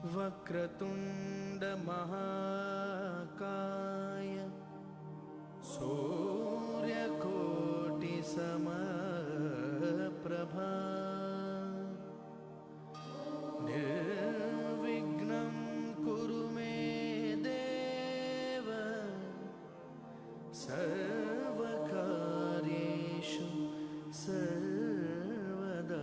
वक्रतुंड महाकाय सूर्यकोटि समप्रभा निर्विघ्नं कुरु मे देव सर्वकार्येषु सर्वदा।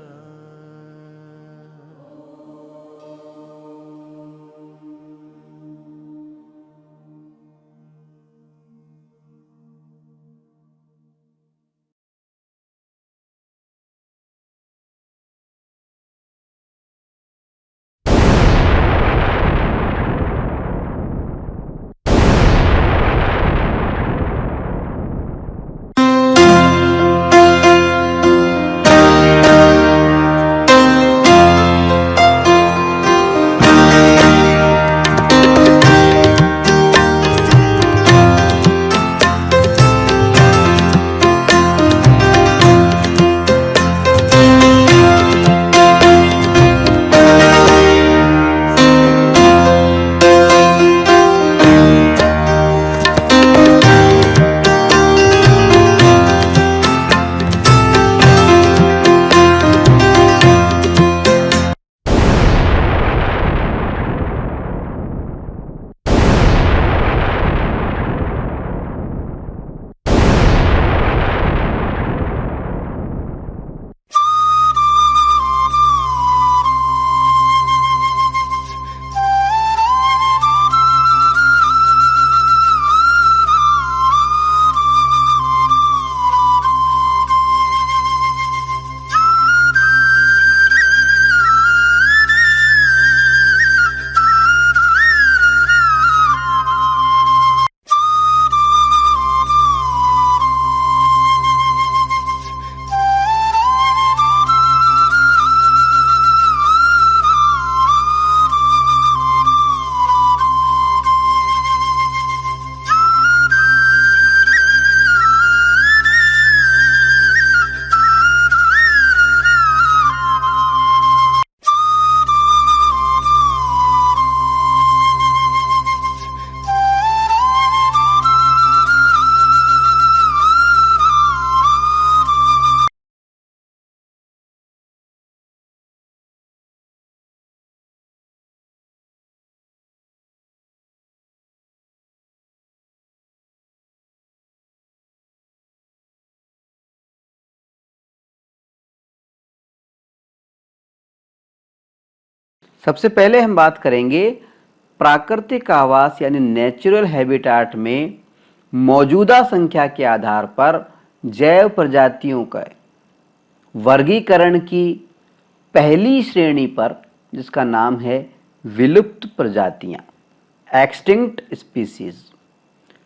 सबसे पहले हम बात करेंगे प्राकृतिक आवास यानी नेचुरल हैबिटाट में मौजूदा संख्या के आधार पर जैव प्रजातियों का वर्गीकरण की पहली श्रेणी पर, जिसका नाम है विलुप्त प्रजातियां, एक्सटिंक्ट स्पीसीज।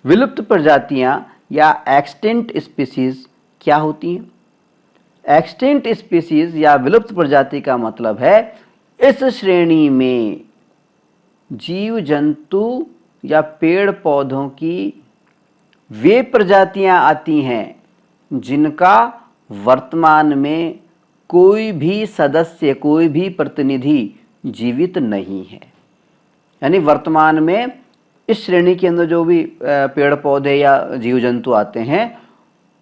विलुप्त प्रजातियां या एक्सटिंक्ट स्पीसीज क्या होती हैं? एक्सटिंक्ट स्पीसीज या विलुप्त प्रजाति का मतलब है इस श्रेणी में जीव जंतु या पेड़ पौधों की वे प्रजातियां आती हैं जिनका वर्तमान में कोई भी सदस्य, कोई भी प्रतिनिधि जीवित नहीं है। यानी वर्तमान में इस श्रेणी के अंदर जो भी पेड़ पौधे या जीव जंतु आते हैं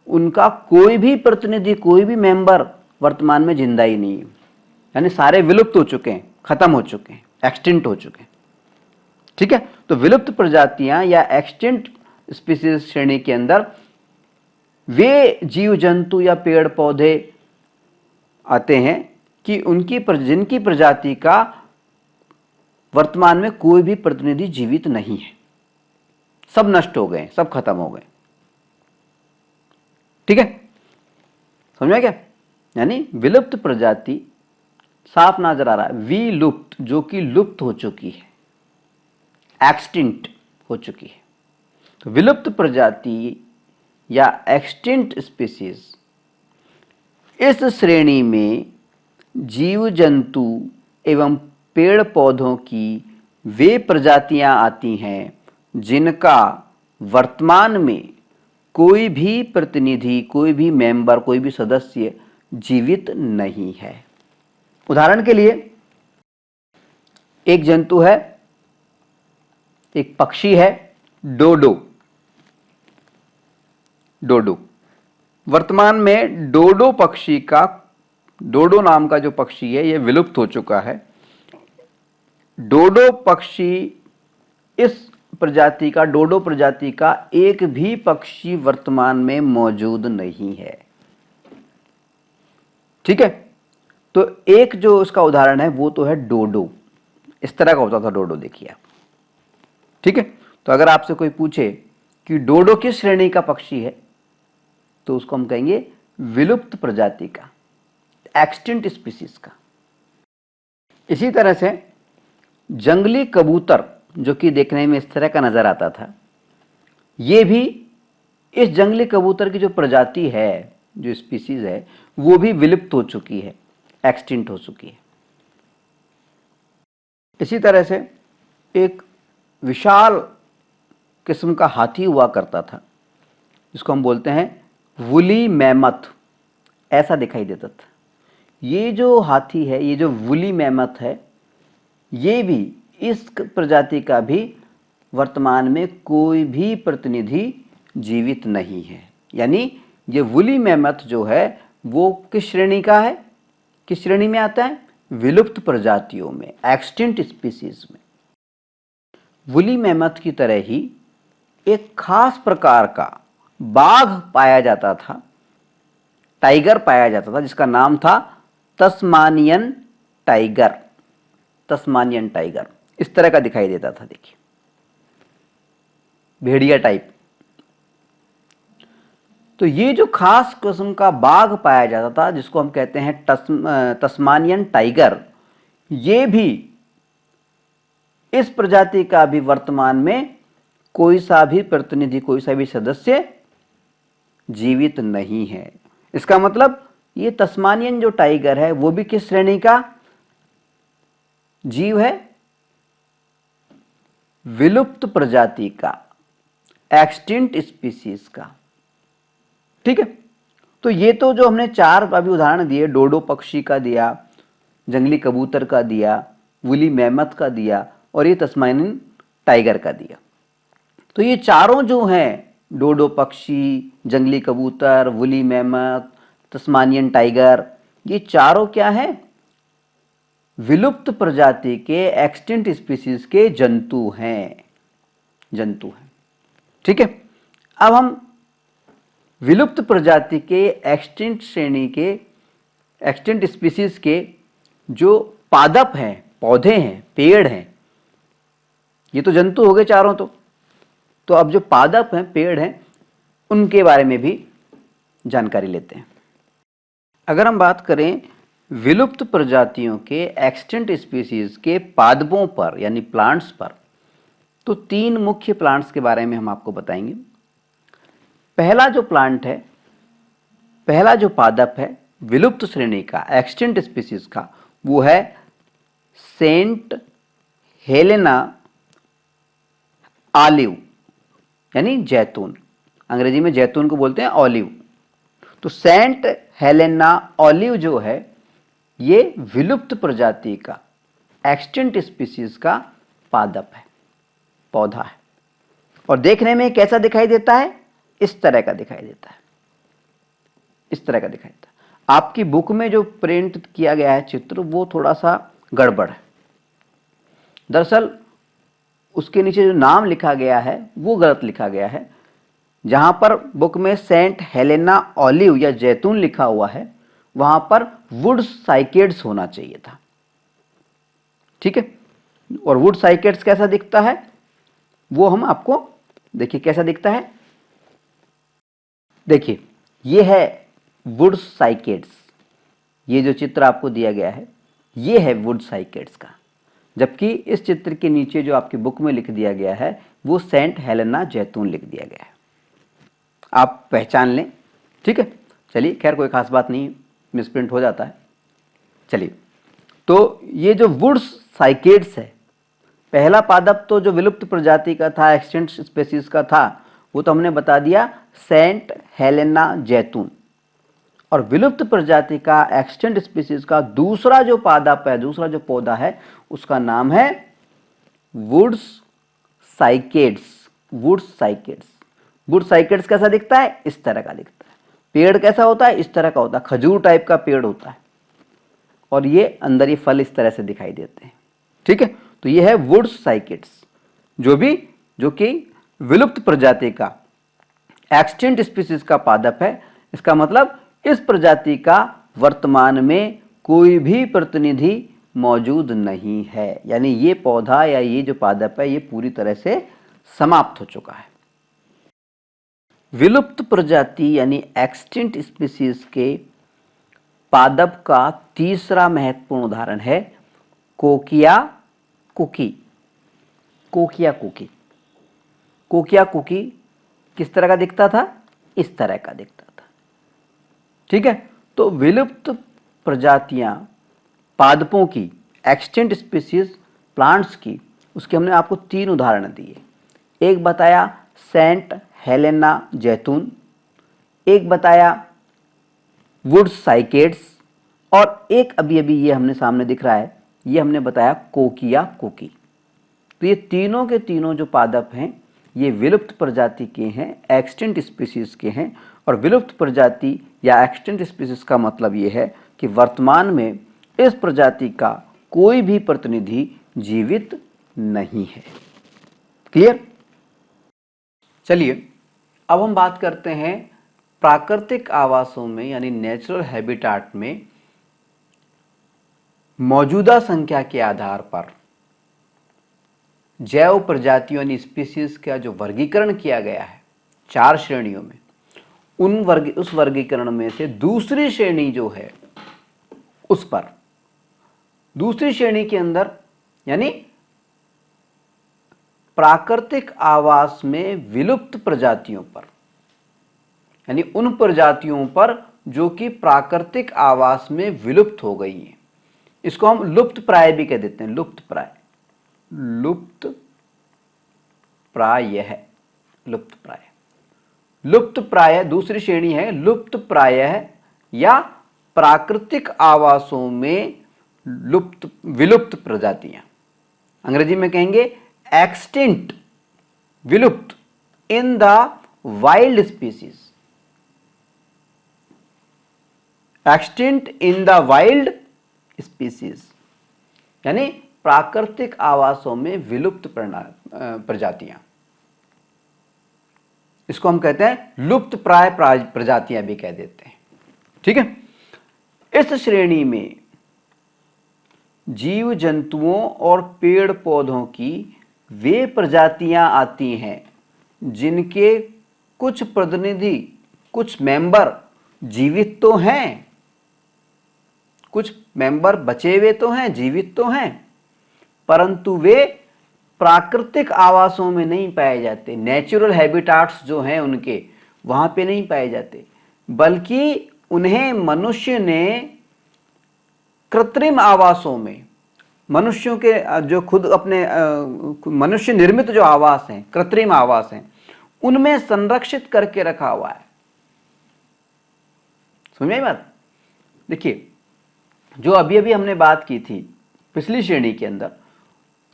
उनका कोई भी प्रतिनिधि, कोई भी मेंबर वर्तमान में जिंदा ही नहीं है। यानी सारे विलुप्त हो चुके हैं, खत्म हो चुके हैं, एक्सटिंक्ट हो चुके हैं। ठीक है, तो विलुप्त प्रजातियां या एक्सटिंक्ट स्पीसीज श्रेणी के अंदर वे जीव जंतु या पेड़ पौधे आते हैं कि जिनकी प्रजाति का वर्तमान में कोई भी प्रतिनिधि जीवित नहीं है, सब नष्ट हो गए, सब खत्म हो गए। ठीक है, समझ में क्या? यानी विलुप्त प्रजाति साफ नजर आ रहा है, विलुप्त जो कि लुप्त हो चुकी है, एक्सटिंक्ट हो चुकी है। तो विलुप्त प्रजाति या एक्सटिंक्ट स्पीसीज, इस श्रेणी में जीव जंतु एवं पेड़ पौधों की वे प्रजातियां आती हैं जिनका वर्तमान में कोई भी प्रतिनिधि, कोई भी मेंबर, कोई भी सदस्य जीवित नहीं है। उदाहरण के लिए एक जंतु है, एक पक्षी है डोडो। डोडो वर्तमान में डोडो नाम का जो पक्षी है यह विलुप्त हो चुका है। डोडो प्रजाति का एक भी पक्षी वर्तमान में मौजूद नहीं है। ठीक है, तो एक जो उसका उदाहरण है वो तो है डोडो। इस तरह का होता था डोडो, देखिए आप। ठीक है, तो अगर आपसे कोई पूछे कि डोडो किस श्रेणी का पक्षी है, तो उसको हम कहेंगे विलुप्त प्रजाति का, एक्सटिंक्ट स्पीसीज का। इसी तरह से जंगली कबूतर, जो कि देखने में इस तरह का नजर आता था, ये भी, इस जंगली कबूतर की जो प्रजाति है, जो स्पीसीज है, वो भी विलुप्त हो चुकी है, एक्सटिंक्ट हो चुकी है। इसी तरह से एक विशाल किस्म का हाथी हुआ करता था, जिसको हम बोलते हैं वुली मैमथ। ऐसा दिखाई देता था। ये जो हाथी है, ये जो वुली मैमथ है, ये भी, इस प्रजाति का भी वर्तमान में कोई भी प्रतिनिधि जीवित नहीं है। यानी ये वुली मैमथ जो है वो किस श्रेणी का है, किस श्रेणी में आता है? विलुप्त प्रजातियों में, एक्सटिंक्ट स्पीसीज में। वुली मैमथ की तरह ही एक खास प्रकार का बाघ पाया जाता था, टाइगर पाया जाता था, जिसका नाम था तस्मानियन टाइगर। तस्मानियन टाइगर इस तरह का दिखाई देता था, देखिए, भेड़िया टाइप। तो ये जो खास किस्म का बाघ पाया जाता था, जिसको हम कहते हैं तस्मानियन टाइगर, ये भी, इस प्रजाति का भी वर्तमान में कोई सा भी प्रतिनिधि, कोई सा भी सदस्य जीवित नहीं है। इसका मतलब ये तस्मानियन जो टाइगर है वो भी किस श्रेणी का जीव है? विलुप्त प्रजाति का, एक्सटिंक्ट स्पीसीज का। ठीक है, तो ये तो जो हमने चार अभी उदाहरण दिए, डोडो पक्षी का दिया, जंगली कबूतर का दिया, वुली मैमथ का दिया, और ये तस्मानियन टाइगर का दिया। तो ये चारों जो हैं, डोडो पक्षी, जंगली कबूतर, वुली मैमथ, तस्मानियन टाइगर, ये चारों क्या है? विलुप्त प्रजाति के, एक्सटिंक्ट स्पीसीज के जंतु हैं। ठीक है, अब हम विलुप्त प्रजाति के, एक्सटिंक्ट श्रेणी के, एक्सटिंक्ट स्पीसीज के जो पादप हैं, पौधे हैं, पेड़ हैं, ये तो जंतु हो गए चारों। तो अब जो पादप हैं, पेड़ हैं, उनके बारे में भी जानकारी लेते हैं। अगर हम बात करें विलुप्त प्रजातियों के, एक्सटिंक्ट स्पीसीज के पादपों पर, यानी प्लांट्स पर, तो तीन मुख्य प्लांट्स के बारे में हम आपको बताएंगे। पहला जो प्लांट है, पहला जो पादप है विलुप्त श्रेणी का, एक्सटिंक्ट स्पीसीज का, वो है सेंट हेलेना ऑलिव, यानी जैतून। अंग्रेजी में जैतून को बोलते हैं ऑलिव। तो सेंट हेलेना ऑलिव जो है, ये विलुप्त प्रजाति का, एक्सटिंक्ट स्पीसीज का पादप है, पौधा है। और देखने में कैसा दिखाई देता है? इस तरह का दिखाई देता है, इस तरह का दिखाई देता है। आपकी बुक में जो प्रिंट किया गया है चित्र, वो थोड़ा सा गड़बड़ है। दरअसल उसके नीचे जो नाम लिखा गया है वो गलत लिखा गया है। जहां पर बुक में सेंट हेलेना ऑलिव या जैतून लिखा हुआ है, वहां पर वुड साइकेड्स होना चाहिए था। ठीक है, और वुड साइकेड्स कैसा दिखता है वो हम आपको, देखिए कैसा दिखता है। देखिए ये है वुड साइकेड्स, ये जो चित्र आपको दिया गया है ये है वुड साइकेड्स का, जबकि इस चित्र के नीचे जो आपकी बुक में लिख दिया गया है वो सेंट हेलेना जैतून लिख दिया गया है। आप पहचान लें। ठीक है, चलिए, खैर कोई खास बात नहीं, मिसप्रिंट हो जाता है। चलिए, तो ये जो वुड साइकेड्स है, पहला पादप तो जो विलुप्त प्रजाति का था, एक्सटिंक्ट स्पीसीज का था, वो तो हमने बता दिया, सेंट हेलेना जैतून। और विलुप्त प्रजाति का एक्सटेंट स्पीसीज का दूसरा जो पादप है, दूसरा जो पौधा है, उसका नाम है woods cycads. Woods cycads. Wood cycads कैसा दिखता है? इस तरह का दिखता है। पेड़ कैसा होता है? इस तरह का होता है, खजूर टाइप का पेड़ होता है, और ये अंदर ये फल इस तरह से दिखाई देते हैं। ठीक है, तो ये है वुड्स साइकेड्स, जो कि विलुप्त प्रजाति का एक्सटिंक्ट स्पीसीज का पादप है। इसका मतलब इस प्रजाति का वर्तमान में कोई भी प्रतिनिधि मौजूद नहीं है, यानी ये पौधा या ये जो पादप है ये पूरी तरह से समाप्त हो चुका है। विलुप्त प्रजाति यानी एक्सटिंक्ट स्पीसीज के पादप का तीसरा महत्वपूर्ण उदाहरण है कोकिया कुकी। कोकिया कुकी। कोकिया कुकी किस तरह का दिखता था? इस तरह का दिखता था। ठीक है, तो विलुप्त प्रजातियां पादपों की, एक्सटिंक्ट स्पीसीज प्लांट्स की, उसके हमने आपको 3 उदाहरण दिए। एक बताया सेंट हेलेना जैतून, एक बताया वुड्स साइकेड्स, और एक अभी अभी ये हमने सामने दिख रहा है, ये हमने बताया कोकिया कुकी। तो ये तीनों के तीनों जो पादप हैं ये विलुप्त प्रजाति के हैं, एक्सटिंक्ट स्पीसीज के हैं। और विलुप्त प्रजाति या एक्सटिंक्ट स्पीसीज का मतलब ये है कि वर्तमान में इस प्रजाति का कोई भी प्रतिनिधि जीवित नहीं है। क्लियर? चलिए अब हम बात करते हैं प्राकृतिक आवासों में यानी नेचुरल हैबिटाट में मौजूदा संख्या के आधार पर जैव प्रजातियों यानी स्पीसीज का जो वर्गीकरण किया गया है 4 श्रेणियों में, उस वर्गीकरण में से दूसरी श्रेणी जो है उस पर, दूसरी श्रेणी के अंदर यानी प्राकृतिक आवास में विलुप्त प्रजातियों पर, यानी उन प्रजातियों पर जो कि प्राकृतिक आवास में विलुप्त हो गई हैं, इसको हम लुप्त प्राय भी कह देते हैं। लुप्त प्राय, लुप्त प्रायः, लुप्त प्राय। लुप्त प्राय दूसरी श्रेणी है, लुप्त प्रायः या प्राकृतिक आवासों में विलुप्त प्रजातियां। अंग्रेजी में कहेंगे एक्सटिंक्ट, विलुप्त in the wild species. Extinct in the wild species यानी प्राकृतिक आवासों में विलुप्त प्रजातियां, इसको हम कहते हैं लुप्त प्राय प्रजातियां भी कह देते हैं। ठीक है, इस श्रेणी में जीव जंतुओं और पेड़ पौधों की वे प्रजातियां आती हैं जिनके कुछ प्रतिनिधि, कुछ मेंबर जीवित तो हैं, कुछ मेंबर बचे हुए तो हैं, जीवित तो हैं, परंतु वे प्राकृतिक आवासों में नहीं पाए जाते। नेचुरल हैबिटाट्स जो हैं उनके वहां पे नहीं पाए जाते, बल्कि उन्हें मनुष्य ने कृत्रिम आवासों में, मनुष्यों के जो खुद अपने मनुष्य निर्मित जो आवास हैं, कृत्रिम आवास हैं, उनमें संरक्षित करके रखा हुआ है। समझ बात? देखिए, जो अभी अभी हमने बात की थी पिछली श्रेणी के अंदर,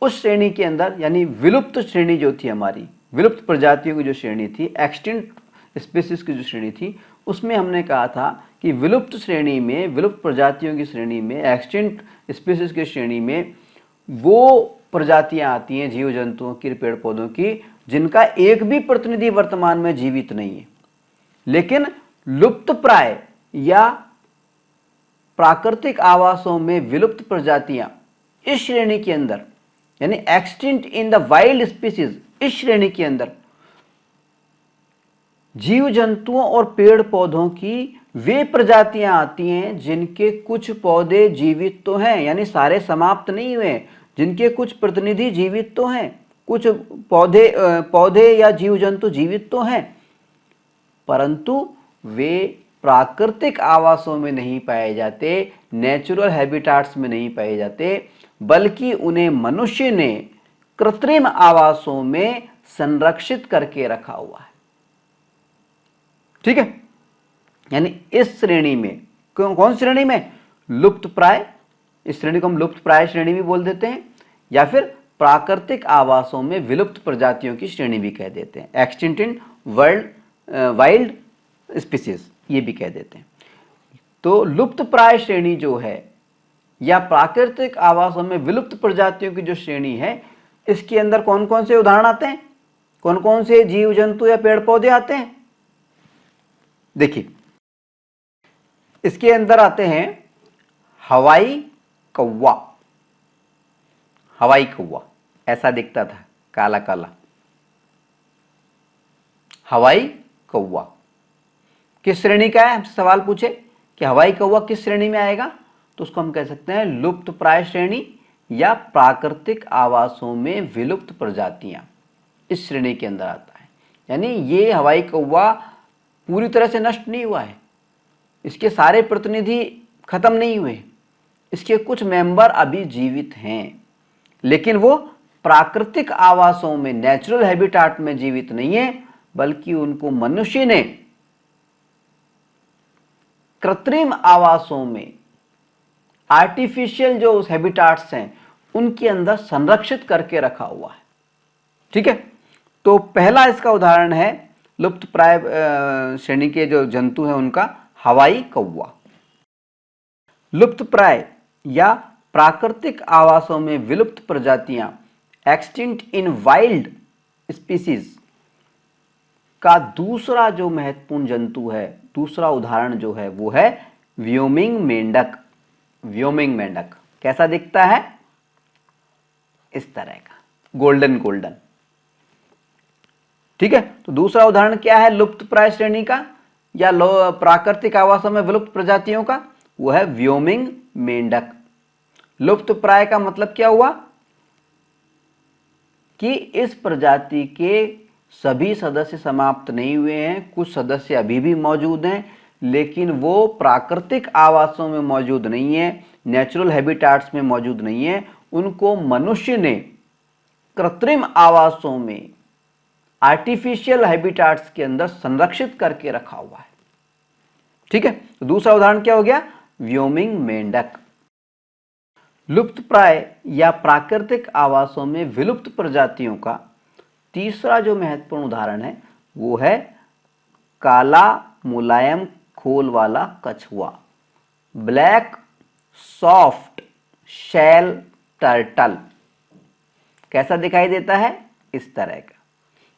उस श्रेणी के अंदर यानी विलुप्त श्रेणी जो थी हमारी, विलुप्त प्रजातियों की जो श्रेणी थी, एक्सटिंक्ट स्पीसीज की जो श्रेणी थी, उसमें हमने कहा था कि विलुप्त श्रेणी में, विलुप्त प्रजातियों की श्रेणी में, एक्सटिंक्ट स्पीसीज की श्रेणी में वो प्रजातियां आती हैं जीव जंतुओं की, पेड़ पौधों की, जिनका एक भी प्रतिनिधि वर्तमान में जीवित नहीं है। लेकिन लुप्त प्राय या प्राकृतिक आवासों में विलुप्त प्रजातियां इस श्रेणी के अंदर यानी extinct in the wild species, इस श्रेणी के अंदर जीव जंतुओं और पेड़ पौधों की वे प्रजातियां आती हैं जिनके कुछ पौधे जीवित तो हैं, यानी सारे समाप्त नहीं हुए, जिनके कुछ प्रतिनिधि जीवित तो हैं, कुछ पौधे या जीव जंतु जीवित तो हैं, परंतु वे प्राकृतिक आवासों में नहीं पाए जाते, नेचुरल हैबिटाट्स में नहीं पाए जाते, बल्कि उन्हें मनुष्य ने कृत्रिम आवासों में संरक्षित करके रखा हुआ है। ठीक है, यानी इस श्रेणी में, कौन श्रेणी में? लुप्त प्राय। इस श्रेणी को हम लुप्त प्राय श्रेणी भी बोल देते हैं, या फिर प्राकृतिक आवासों में विलुप्त प्रजातियों की श्रेणी भी कह देते हैं, एक्सटिंक्ट इन वाइल्ड स्पीसीज ये भी कह देते हैं। तो लुप्त प्राय श्रेणी जो है या प्राकृतिक आवासों में विलुप्त प्रजातियों की जो श्रेणी है, इसके अंदर कौन कौन से उदाहरण आते हैं, कौन कौन से जीव जंतु या पेड़ पौधे आते हैं? देखिए, इसके अंदर आते हैं हवाई कौवा। हवाई कौवा ऐसा दिखता था, काला काला, हवाई कौवा किस श्रेणी का है? हमसे सवाल पूछे कि हवाई कौवा किस श्रेणी में आएगा, तो उसको हम कह सकते हैं लुप्त प्राय श्रेणी या प्राकृतिक आवासों में विलुप्त प्रजातियां, इस श्रेणी के अंदर आता है। यानी ये हवाई कौवा पूरी तरह से नष्ट नहीं हुआ है, इसके सारे प्रतिनिधि खत्म नहीं हुए, इसके कुछ मेंबर अभी जीवित हैं, लेकिन वो प्राकृतिक आवासों में, नेचुरल हैबिटाट में जीवित नहीं है, बल्कि उनको मनुष्य ने कृत्रिम आवासों में, आर्टिफिशियल जो हैबिटाट्स हैं उनके अंदर संरक्षित करके रखा हुआ है। ठीक है, तो पहला इसका उदाहरण है लुप्त प्राय श्रेणी के जो जंतु हैं उनका हवाई कौवा। लुप्त प्राय या प्राकृतिक आवासों में विलुप्त प्रजातियां, एक्सटिंक्ट इन वाइल्ड स्पीसीज का दूसरा जो महत्वपूर्ण जंतु है, दूसरा उदाहरण जो है वो है व्योमिंग मेंढक। व्योमिंग मेंढक कैसा दिखता है? इस तरह का, गोल्डन गोल्डन। ठीक है, तो दूसरा उदाहरण क्या है लुप्त प्राय श्रेणी का या प्राकृतिक आवासों में विलुप्त प्रजातियों का? वो है व्योमिंग मेंढक। लुप्त प्राय का मतलब क्या हुआ कि इस प्रजाति के सभी सदस्य समाप्त नहीं हुए हैं, कुछ सदस्य अभी भी मौजूद हैं, लेकिन वो प्राकृतिक आवासों में मौजूद नहीं है, नेचुरल हैबिटाट्स में मौजूद नहीं है, उनको मनुष्य ने कृत्रिम आवासों में, आर्टिफिशियल हैबिटाट्स के अंदर संरक्षित करके रखा हुआ है। ठीक है, तो दूसरा उदाहरण क्या हो गया? व्योमिंग मेंढक। लुप्त प्राय या प्राकृतिक आवासों में विलुप्त प्रजातियों का तीसरा जो महत्वपूर्ण उदाहरण है वो है काला मुलायम खोल वाला कछुआ, ब्लैक सॉफ्ट शेल टर्टल। कैसा दिखाई देता है? इस तरह का।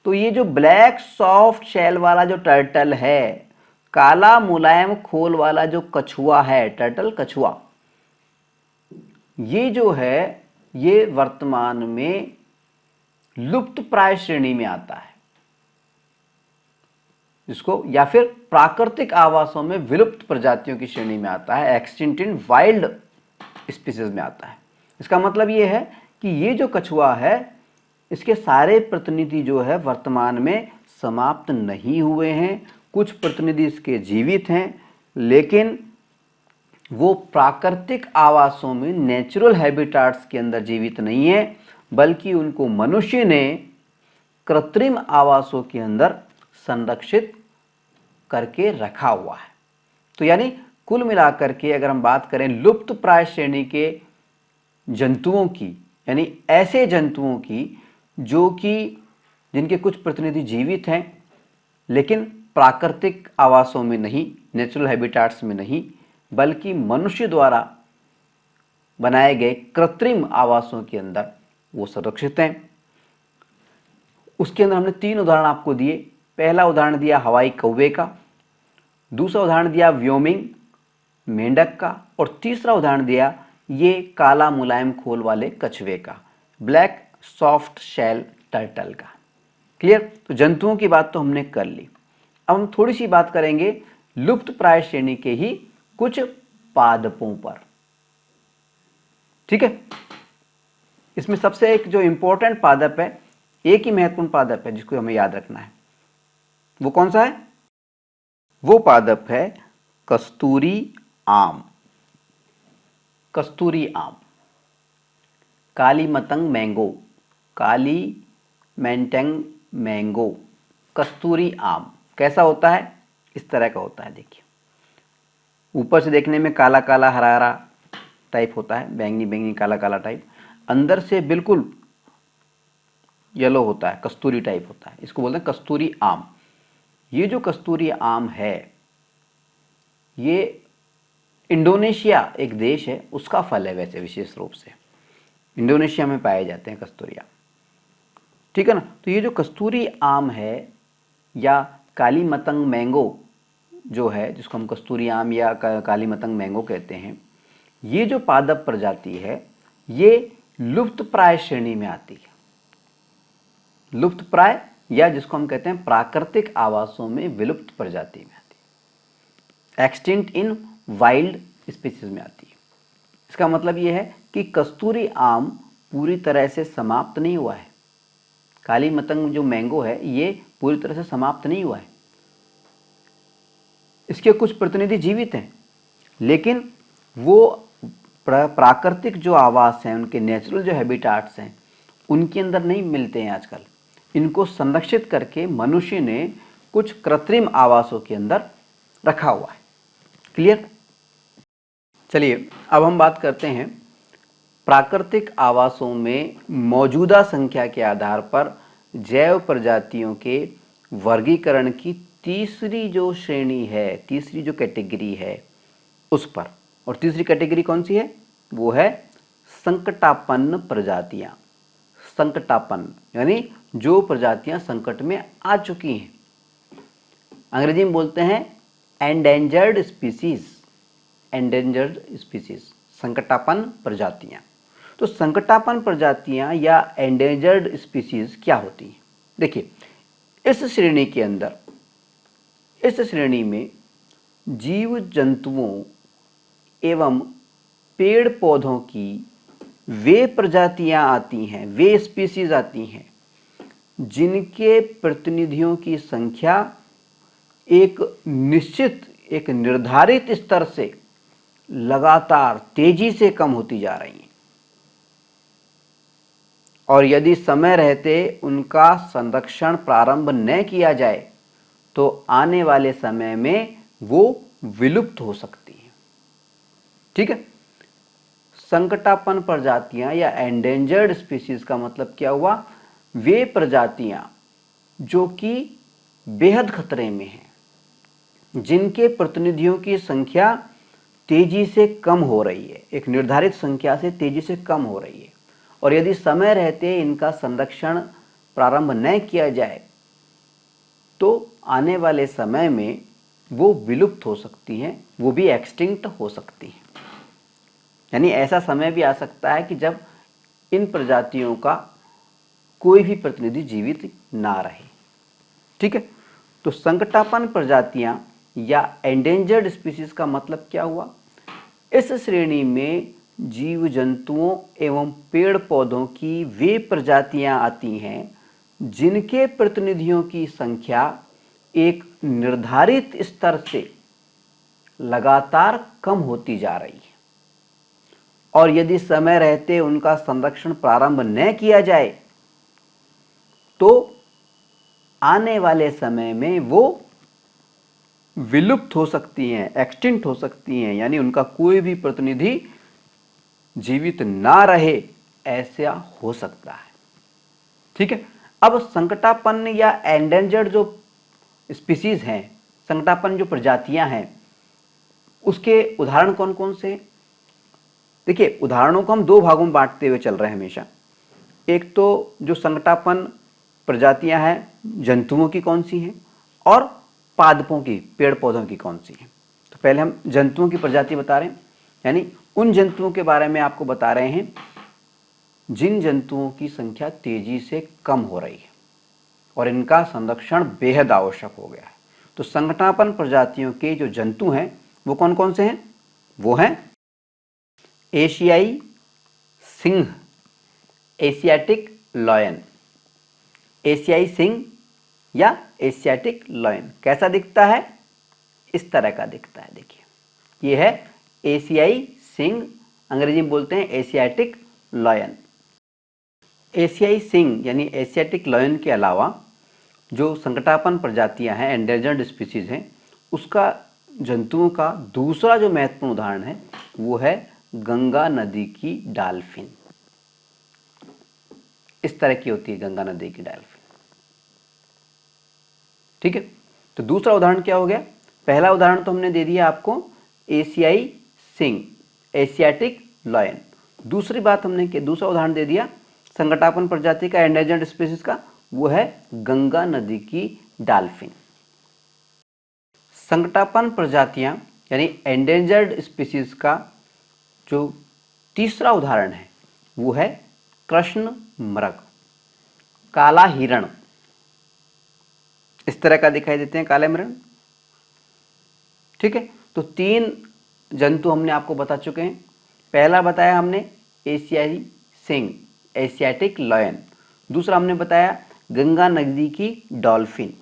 तो ये जो ब्लैक सॉफ्ट शेल वाला जो टर्टल है, काला मुलायम खोल वाला जो कछुआ है, टर्टल कछुआ, ये जो है ये वर्तमान में लुप्त प्राय श्रेणी में आता है, जिसको या फिर प्राकृतिक आवासों में विलुप्त प्रजातियों की श्रेणी में आता है, एक्सटिंक्ट इन वाइल्ड स्पीसीज में आता है। इसका मतलब ये है कि ये जो कछुआ है इसके सारे प्रतिनिधि जो है वर्तमान में समाप्त नहीं हुए हैं, कुछ प्रतिनिधि इसके जीवित हैं, लेकिन वो प्राकृतिक आवासों में, नेचुरल हैबिटाट्स के अंदर जीवित नहीं है, बल्कि उनको मनुष्य ने कृत्रिम आवासों के अंदर संरक्षित करके रखा हुआ है। तो यानी कुल मिलाकर के अगर हम बात करें लुप्त प्राय श्रेणी के जंतुओं की, यानी ऐसे जंतुओं की जो कि जिनके कुछ प्रतिनिधि जीवित हैं लेकिन प्राकृतिक आवासों में नहीं, नेचुरल हैबिटाट्स में नहीं, बल्कि मनुष्य द्वारा बनाए गए कृत्रिम आवासों के अंदर वो सुरक्षित हैं। उसके अंदर हमने 3 उदाहरण आपको दिए। पहला उदाहरण दिया हवाई कौवे का, दूसरा उदाहरण दिया व्योमिंग मेंढक का, और तीसरा उदाहरण दिया ये काला मुलायम खोल वाले कछुए का, ब्लैक सॉफ्ट शेल टर्टल का। क्लियर? तो जंतुओं की बात तो हमने कर ली। अब हम थोड़ी सी बात करेंगे लुप्त प्राय श्रेणी के ही कुछ पादपों पर। ठीक है, इसमें सबसे एक जो इंपॉर्टेंट पादप है, एक ही महत्वपूर्ण पादप है जिसको हमें याद रखना है, वो कौन सा है? वो पादप है कस्तूरी आम। कस्तूरी आम, काली मतंग मैंगो, काली मैंटेंग मैंगो, कस्तूरी आम कैसा होता है? इस तरह का होता है। देखिए, ऊपर से देखने में काला काला हरा हरा टाइप होता है, बैंगनी बैंगनी काला काला टाइप, अंदर से बिल्कुल येलो होता है, कस्तूरी टाइप होता है। इसको बोलते हैं कस्तूरी आम। ये जो कस्तूरी आम है ये इंडोनेशिया एक देश है, उसका फल है। वैसे विशेष रूप से इंडोनेशिया में पाए जाते हैं कस्तूरी आम, ठीक है ना। तो ये जो कस्तूरी आम है या काली मतंग मैंगो जो है, जिसको हम कस्तूरी आम या काली मतंग मैंगो कहते हैं, ये जो पादप प्रजाति है ये लुप्त प्राय श्रेणी में आती है। लुप्त प्राय या जिसको हम कहते हैं प्राकृतिक आवासों में विलुप्त प्रजाति में आती है, एक्सटिंक्ट इन वाइल्ड स्पीसीज में आती है। इसका मतलब ये है कि कस्तूरी आम पूरी तरह से समाप्त नहीं हुआ है। काली मतंग जो मैंगो है ये पूरी तरह से समाप्त नहीं हुआ है। इसके कुछ प्रतिनिधि जीवित हैं, लेकिन वो प्राकृतिक जो आवास हैं, उनके नेचुरल जो हैबिटाट्स हैं, उनके अंदर नहीं मिलते हैं आजकल। इनको संरक्षित करके मनुष्य ने कुछ कृत्रिम आवासों के अंदर रखा हुआ है। क्लियर? चलिए अब हम बात करते हैं प्राकृतिक आवासों में मौजूदा संख्या के आधार पर जैव प्रजातियों के वर्गीकरण की तीसरी जो श्रेणी है, तीसरी जो कैटेगरी है उस पर। और तीसरी कैटेगरी कौन सी है? वो है संकटापन्न प्रजातियां। संकटापन्न यानी जो प्रजातियां संकट में आ चुकी हैं। अंग्रेजी में बोलते हैं एंडेंजर्ड स्पीसीज। एंडेंजर्ड स्पीसीज, संकटापन्न प्रजातियां। तो संकटापन्न प्रजातियां या एंडेंजर्ड स्पीसीज क्या होती हैं? देखिए, इस श्रेणी के अंदर, इस श्रेणी में जीव जंतुओं एवं पेड़ पौधों की वे प्रजातियां आती हैं, वे स्पीसीज आती हैं जिनके प्रतिनिधियों की संख्या एक निश्चित, एक निर्धारित स्तर से लगातार तेजी से कम होती जा रही है। और यदि समय रहते उनका संरक्षण प्रारंभ न किया जाए तो आने वाले समय में वो विलुप्त हो सकती है। ठीक है? संकटापन्न प्रजातियां या एंडेंजर्ड स्पीसीज का मतलब क्या हुआ? वे प्रजातियां जो कि बेहद खतरे में हैं, जिनके प्रतिनिधियों की संख्या तेजी से कम हो रही है, एक निर्धारित संख्या से तेजी से कम हो रही है, और यदि समय रहते इनका संरक्षण प्रारंभ न किया जाए तो आने वाले समय में वो विलुप्त हो सकती हैं, वो भी एक्सटिंक्ट हो सकती हैं। यानी ऐसा समय भी आ सकता है कि जब इन प्रजातियों का कोई भी प्रतिनिधि जीवित ना रहे। ठीक है? तो संकटापन्न प्रजातियां या एंडेंजर्ड स्पीसीज का मतलब क्या हुआ? इस श्रेणी में जीव जंतुओं एवं पेड़ पौधों की वे प्रजातियां आती हैं जिनके प्रतिनिधियों की संख्या एक निर्धारित स्तर से लगातार कम होती जा रही है, और यदि समय रहते उनका संरक्षण प्रारंभ न किया जाए तो आने वाले समय में वो विलुप्त हो सकती हैं, एक्सटिंक्ट हो सकती हैं, यानी उनका कोई भी प्रतिनिधि जीवित ना रहे, ऐसा हो सकता है। ठीक है? अब संकटापन्न या एंडेंजर्ड जो स्पीसीज हैं, संकटापन्न जो प्रजातियां हैं, उसके उदाहरण कौन कौन से हैं? देखिए, उदाहरणों को हम दो भागों में बांटते हुए चल रहे हैं हमेशा। एक तो जो संकटापन्न प्रजातियां हैं जंतुओं की कौन सी हैं, और पादपों की, पेड़ पौधों की कौन सी हैं। तो पहले हम जंतुओं की प्रजाति बता रहे हैं, यानी उन जंतुओं के बारे में आपको बता रहे हैं जिन जंतुओं की संख्या तेजी से कम हो रही है और इनका संरक्षण बेहद आवश्यक हो गया है। तो संकटापन्न प्रजातियों के जो जंतु हैं वो कौन कौन से हैं? वो हैं एशियाई सिंह, एशियाटिक लॉयन। एशियाई सिंह या एशियाटिक लॉयन कैसा दिखता है? इस तरह का दिखता है। देखिए, ये है एशियाई सिंह, अंग्रेजी में बोलते हैं एशियाटिक लॉयन। एशियाई सिंह यानी एशियाटिक लॉयन के अलावा जो संकटापन्न प्रजातियां हैं, एंडेंजर्ड स्पीसीज हैं, उसका जंतुओं का दूसरा जो महत्वपूर्ण उदाहरण है वो है गंगा नदी की डॉल्फिन। इस तरह की होती है गंगा नदी की डॉल्फिन। ठीक है, तो दूसरा उदाहरण क्या हो गया? पहला उदाहरण तो हमने दे दिया आपको एशियाई सिंह, एशियाटिक लायन। दूसरी बात हमने दूसरा उदाहरण दे दिया संकटापन प्रजाति का, एंडेंजर्ड स्पीशीज का, वो है गंगा नदी की डॉल्फिन। संकटापन प्रजातियां यानी एंडेंजर्ड स्पीशीज का जो तीसरा उदाहरण है वो है कृष्ण मृग, काला हिरण। इस तरह का दिखाई देते हैं काले हिरण। ठीक है, तो 3 जंतु हमने आपको बता चुके हैं। पहला बताया हमने एशियाई सिंह, एशियाटिक लायन। दूसरा हमने बताया गंगा नदी की डॉल्फिन।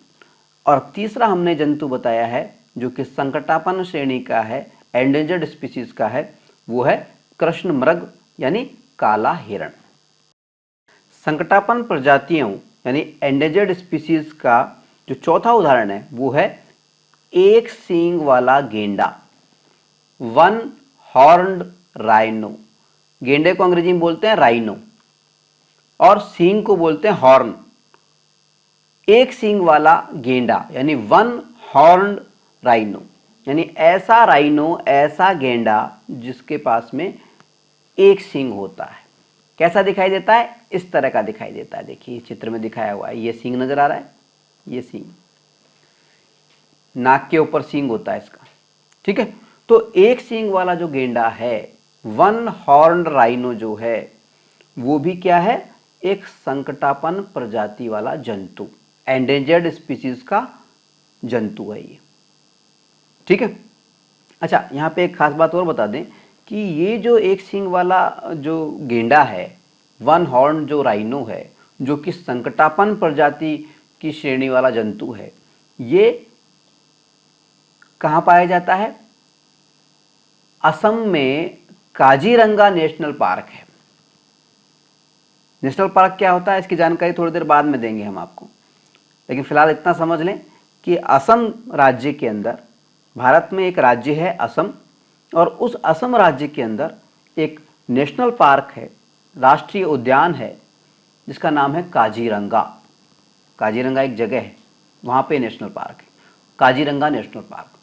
और तीसरा हमने जंतु बताया है जो कि संकटापन्न श्रेणी का है, एंडेंजर्ड स्पीशीज का है, वो है कृष्ण मृग यानी काला हिरण। संकटापन्न प्रजातियों यानी एंडेंजर्ड स्पीशीज का जो चौथा उदाहरण है वो है एक सींग वाला गेंडा, वन हॉर्न्ड राइनो। गेंडे को अंग्रेजी में बोलते हैं राइनो और सींग को बोलते हैं हॉर्न। एक सींग वाला गेंडा यानी वन हॉर्न्ड राइनो, यानी ऐसा राइनो, ऐसा गेंडा जिसके पास में एक सींग होता है। कैसा दिखाई देता है? इस तरह का दिखाई देता है। देखिए इस चित्र में दिखाया हुआ है, ये सींग नजर आ रहा है, ये सींग, नाक के ऊपर सींग होता है इसका। ठीक है, तो एक सींग वाला जो गेंडा है, वन हॉर्न्ड राइनो जो है, वो भी क्या है? एक संकटापन्न प्रजाति वाला जंतु, एंडेंजर्ड स्पीशीज का जंतु है ये। ठीक है, अच्छा यहाँ पे एक खास बात और बता दें कि ये जो एक सींग वाला जो गेंडा है, वन हॉर्न जो राइनो है, जो कि संकटापन्न प्रजाति की श्रेणी वाला जंतु है, ये कहाँ पाया जाता है? असम में काजीरंगा नेशनल पार्क है। नेशनल पार्क क्या होता है इसकी जानकारी थोड़ी देर बाद में देंगे हम आपको, लेकिन फिलहाल इतना समझ लें कि असम राज्य के अंदर, भारत में एक राज्य है असम, और उस असम राज्य के अंदर एक नेशनल पार्क है, राष्ट्रीय उद्यान है, जिसका नाम है काजीरंगा। काजीरंगा एक जगह है, वहाँ पे नेशनल पार्क है, काजीरंगा नेशनल पार्क।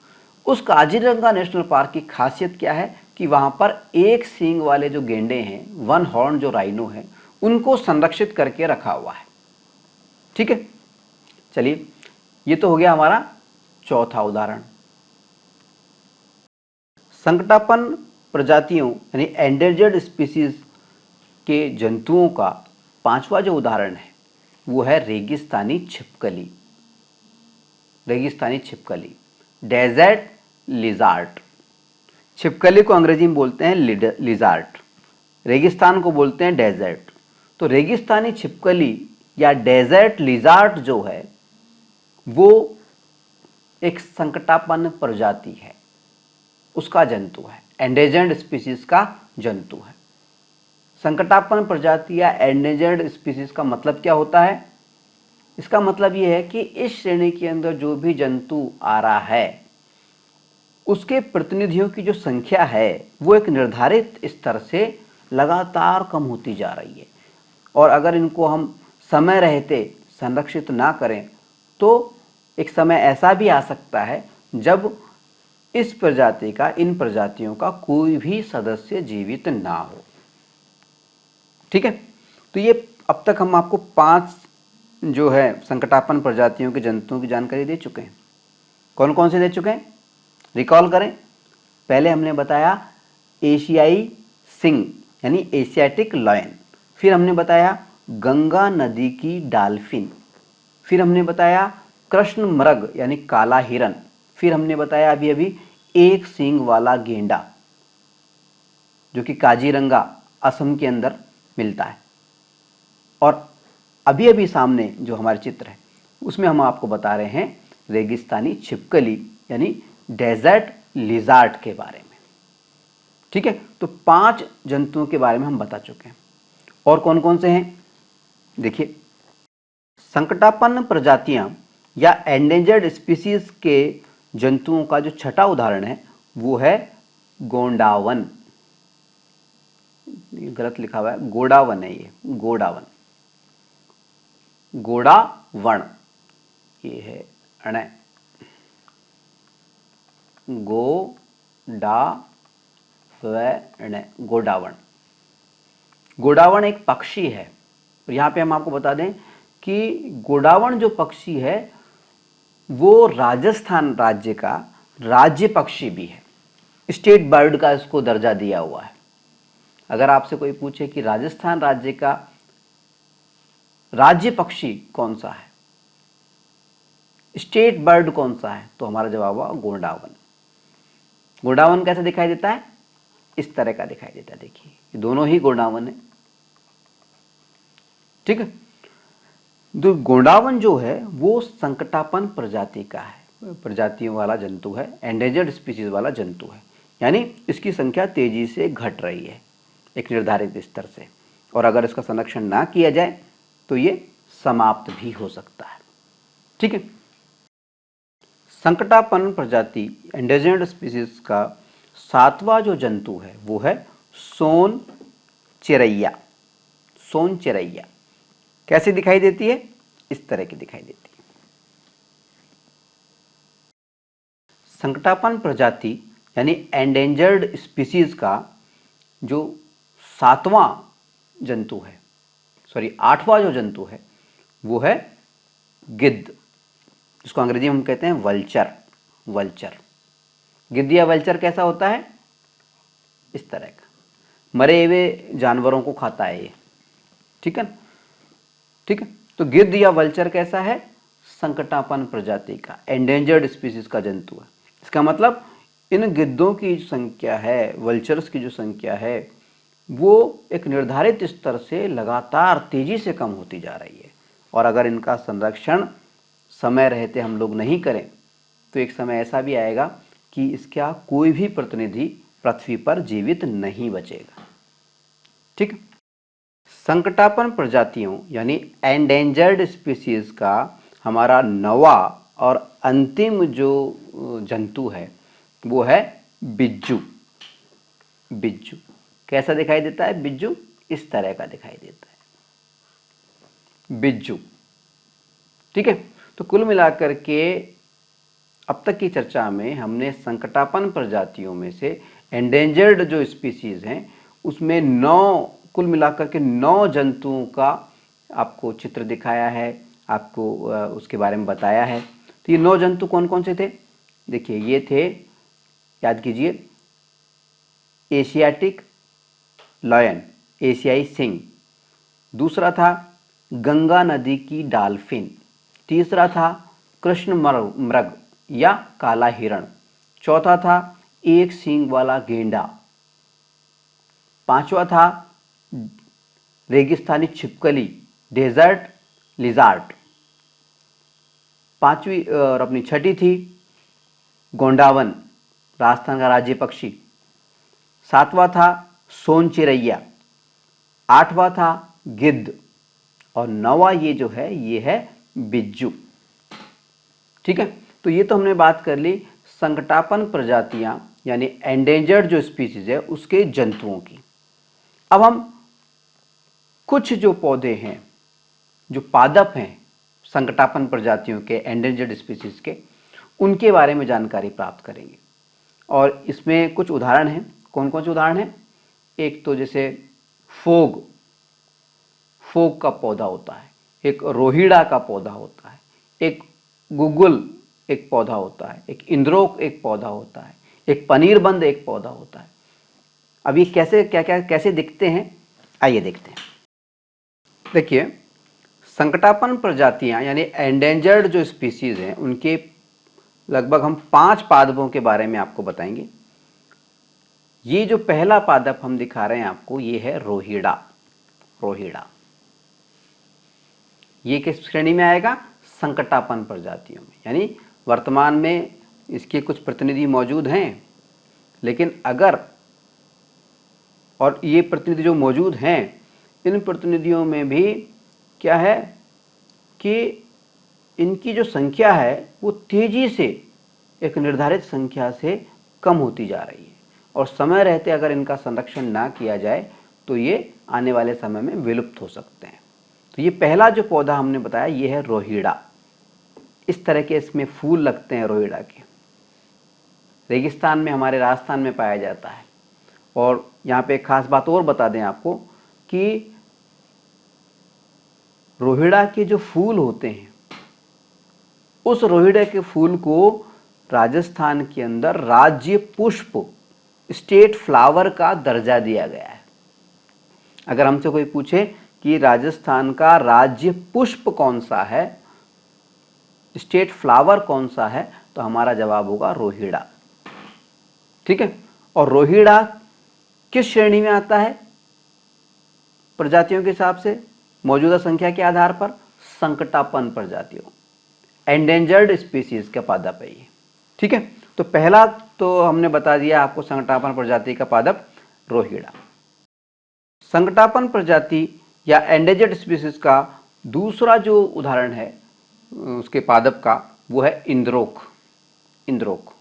उस काजीरंगा नेशनल पार्क की खासियत क्या है कि वहाँ पर एक सींग वाले जो गेंडे हैं, वन हॉर्न जो राइनो है, उनको संरक्षित करके रखा हुआ है। ठीक है, चलिए ये तो हो गया हमारा चौथा उदाहरण। संकटापन्न प्रजातियों यानी एंडेंजर्ड स्पीशीज के जंतुओं का पांचवा जो उदाहरण है वो है रेगिस्तानी छिपकली। रेगिस्तानी छिपकली, डेजर्ट लिजार्ड। छिपकली को अंग्रेजी में बोलते हैं लिजार्ड, रेगिस्तान को बोलते हैं डेजर्ट। तो रेगिस्तानी छिपकली या डेजर्ट लिजार्ड जो है वो एक संकटापन्न प्रजाति है, उसका जंतु है, एंडेंजर्ड स्पीशीज का जंतु है। संकटापन्न प्रजाति या एंडेंजर्ड स्पीशीज का मतलब क्या होता है? इसका मतलब ये है कि इस श्रेणी के अंदर जो भी जंतु आ रहा है उसके प्रतिनिधियों की जो संख्या है वो एक निर्धारित स्तर से लगातार कम होती जा रही है, और अगर इनको हम समय रहते संरक्षित ना करें तो एक समय ऐसा भी आ सकता है जब इस प्रजाति का, इन प्रजातियों का कोई भी सदस्य जीवित ना हो। ठीक है, तो ये अब तक हम आपको 5 जो है संकटापन्न प्रजातियों के जंतुओं की जानकारी दे चुके हैं। कौन कौन से दे चुके हैं? रिकॉल करें। पहले हमने बताया एशियाई सिंह यानी एशियाटिक लायन, फिर हमने बताया गंगा नदी की डॉल्फिन, फिर हमने बताया कृष्ण मृग यानी काला हिरण, फिर हमने बताया अभी अभी एक सींग वाला गेंडा जो कि काजीरंगा असम के अंदर मिलता है, और अभी अभी सामने जो हमारे चित्र है उसमें हम आपको बता रहे हैं रेगिस्तानी छिपकली यानी डेजर्ट लिजार्ड के बारे में। ठीक है, तो 5 जंतुओं के बारे में हम बता चुके हैं। और कौन कौन से हैं? देखिए, संकटापन्न प्रजातियां या एंडेंजर्ड स्पीशीज के जंतुओं का जो छठा उदाहरण है वो है गोंडावन। ये गलत लिखा हुआ है, गोडावन है, ये गोडावन, गोडावण, ये है अण, गोडावण। गोडावण एक पक्षी है। और यहाँ पे हम आपको बता दें कि गोडावण जो पक्षी है वो राजस्थान राज्य का राज्य पक्षी भी है, स्टेट बर्ड का इसको दर्जा दिया हुआ है। अगर आपसे कोई पूछे कि राजस्थान राज्य का राज्य पक्षी कौन सा है, स्टेट बर्ड कौन सा है, तो हमारा जवाब हुआ गोंडावन। गोंडावन कैसे दिखाई देता है? इस तरह का दिखाई देता है। देखिए ये दोनों ही गोंडावन है, ठीक है। तो गोंडावन जो है वो संकटापन्न प्रजाति का है, प्रजातियों वाला जंतु है, एंडेंजर्ड स्पीसीज वाला जंतु है। यानी इसकी संख्या तेजी से घट रही है एक निर्धारित स्तर से, और अगर इसका संरक्षण ना किया जाए तो ये समाप्त भी हो सकता है, ठीक है। संकटापन्न प्रजाति एंडेंजर्ड स्पीसीज का सातवां जो जंतु है वो है सोन चिरैया। सोन चिरैया कैसे दिखाई देती है? इस तरह की दिखाई देती है। संकटापन्न प्रजाति यानी एंडेंजर्ड स्पीसीज का जो सातवां जंतु है, आठवां जो जंतु है वो है गिद्ध, जिसको अंग्रेजी में हम कहते हैं वल्चर। वल्चर, गिद्ध या वल्चर कैसा होता है? इस तरह का, मरे हुए जानवरों को खाता है ये, ठीक है, ठीक है। तो गिद्ध या वल्चर कैसा है? संकटापन्न प्रजाति का एंडेंजर्ड स्पीसीज का जंतु है। इसका मतलब इन गिद्धों की जो संख्या है, वल्चर्स की जो संख्या है, वो एक निर्धारित स्तर से लगातार तेजी से कम होती जा रही है। और अगर इनका संरक्षण समय रहते हम लोग नहीं करें तो एक समय ऐसा भी आएगा कि इसका कोई भी प्रतिनिधि पृथ्वी पर जीवित नहीं बचेगा, ठीक है। संकटापन्न प्रजातियों यानी एंडेंजर्ड स्पीसीज का हमारा नवा और अंतिम जो जंतु है वो है बिज्जू। बिज्जू कैसा दिखाई देता है? बिज्जू इस तरह का दिखाई देता है, बिज्जू, ठीक है। तो कुल मिलाकर के अब तक की चर्चा में हमने संकटापन्न प्रजातियों में से एंडेंजर्ड जो स्पीसीज हैं उसमें 9, कुल मिलाकर के 9 जंतुओं का आपको चित्र दिखाया है, आपको उसके बारे में बताया है। तो ये 9 जंतु कौन कौन से थे? देखिए ये थे, याद कीजिए, एशियाटिक लायन, एशियाई सिंह। दूसरा था गंगा नदी की डॉल्फिन। तीसरा था कृष्ण मृग या काला हिरण। चौथा था एक सींग वाला गेंडा। पांचवा था रेगिस्तानी छिपकली, डेजर्ट लिजार्ड। पांचवी और अपनी छठी थी गोंडावन, राजस्थान का राज्य पक्षी। सातवां था सोन चिरैया। आठवां था गिद्ध। और नौवां ये जो है ये है बिज्जू, ठीक है। तो ये तो हमने बात कर ली संकटापन्न प्रजातियां यानी एंडेंजर्ड जो स्पीसीज है उसके जंतुओं की। अब हम कुछ जो पौधे हैं, जो पादप हैं संकटापन्न प्रजातियों के, एंडेंजर्ड स्पीसीज के, उनके बारे में जानकारी प्राप्त करेंगे। और इसमें कुछ उदाहरण हैं। कौन कौन से उदाहरण हैं? एक तो जैसे फोग, फोग का पौधा होता है, एक रोहिड़ा का पौधा होता है, एक गुगुल एक पौधा होता है, एक इंद्रोक एक पौधा होता है, एक पनीरबंद एक पौधा होता है। अब ये कैसे कैसे दिखते हैं, आइए देखते हैं। देखिए संकटापन्न प्रजातियां यानी एंडेंजर्ड जो स्पीसीज हैं उनके लगभग हम 5 पादपों के बारे में आपको बताएंगे। ये जो पहला पादप हम दिखा रहे हैं आपको ये है रोहिड़ा। रोहिड़ा ये किस श्रेणी में आएगा? संकटापन्न प्रजातियों में। यानी वर्तमान में इसके कुछ प्रतिनिधि मौजूद हैं, लेकिन अगर, और ये प्रतिनिधि जो मौजूद हैं इन प्रतिनिधियों में भी क्या है कि इनकी जो संख्या है वो तेजी से एक निर्धारित संख्या से कम होती जा रही है और समय रहते अगर इनका संरक्षण ना किया जाए तो ये आने वाले समय में विलुप्त हो सकते हैं। तो ये पहला जो पौधा हमने बताया ये है रोहिड़ा। इस तरह के इसमें फूल लगते हैं रोहिड़ा के। रेगिस्तान में हमारे राजस्थान में पाया जाता है। और यहाँ पे एक खास बात और बता दें आपको कि रोहिड़ा के जो फूल होते हैं उस रोहिड़ा के फूल को राजस्थान के अंदर राज्य पुष्प, स्टेट फ्लावर का दर्जा दिया गया है। अगर हमसे कोई पूछे कि राजस्थान का राज्य पुष्प कौन सा है, स्टेट फ्लावर कौन सा है, तो हमारा जवाब होगा रोहिड़ा। ठीक है। और रोहिड़ा किस श्रेणी में आता है प्रजातियों के हिसाब से, मौजूदा संख्या के आधार पर? संकटापन्न प्रजातियों, एंडेंजर्ड स्पीसीज का पादप है ये। ठीक है। तो पहला तो हमने बता दिया आपको संकटापन्न प्रजाति का पादप रोहिड़ा। संकटापन्न प्रजाति या एंडेंजर्ड स्पीसीज का दूसरा जो उदाहरण है उसके पादप का वो है इंद्रोक। इंद्रोक,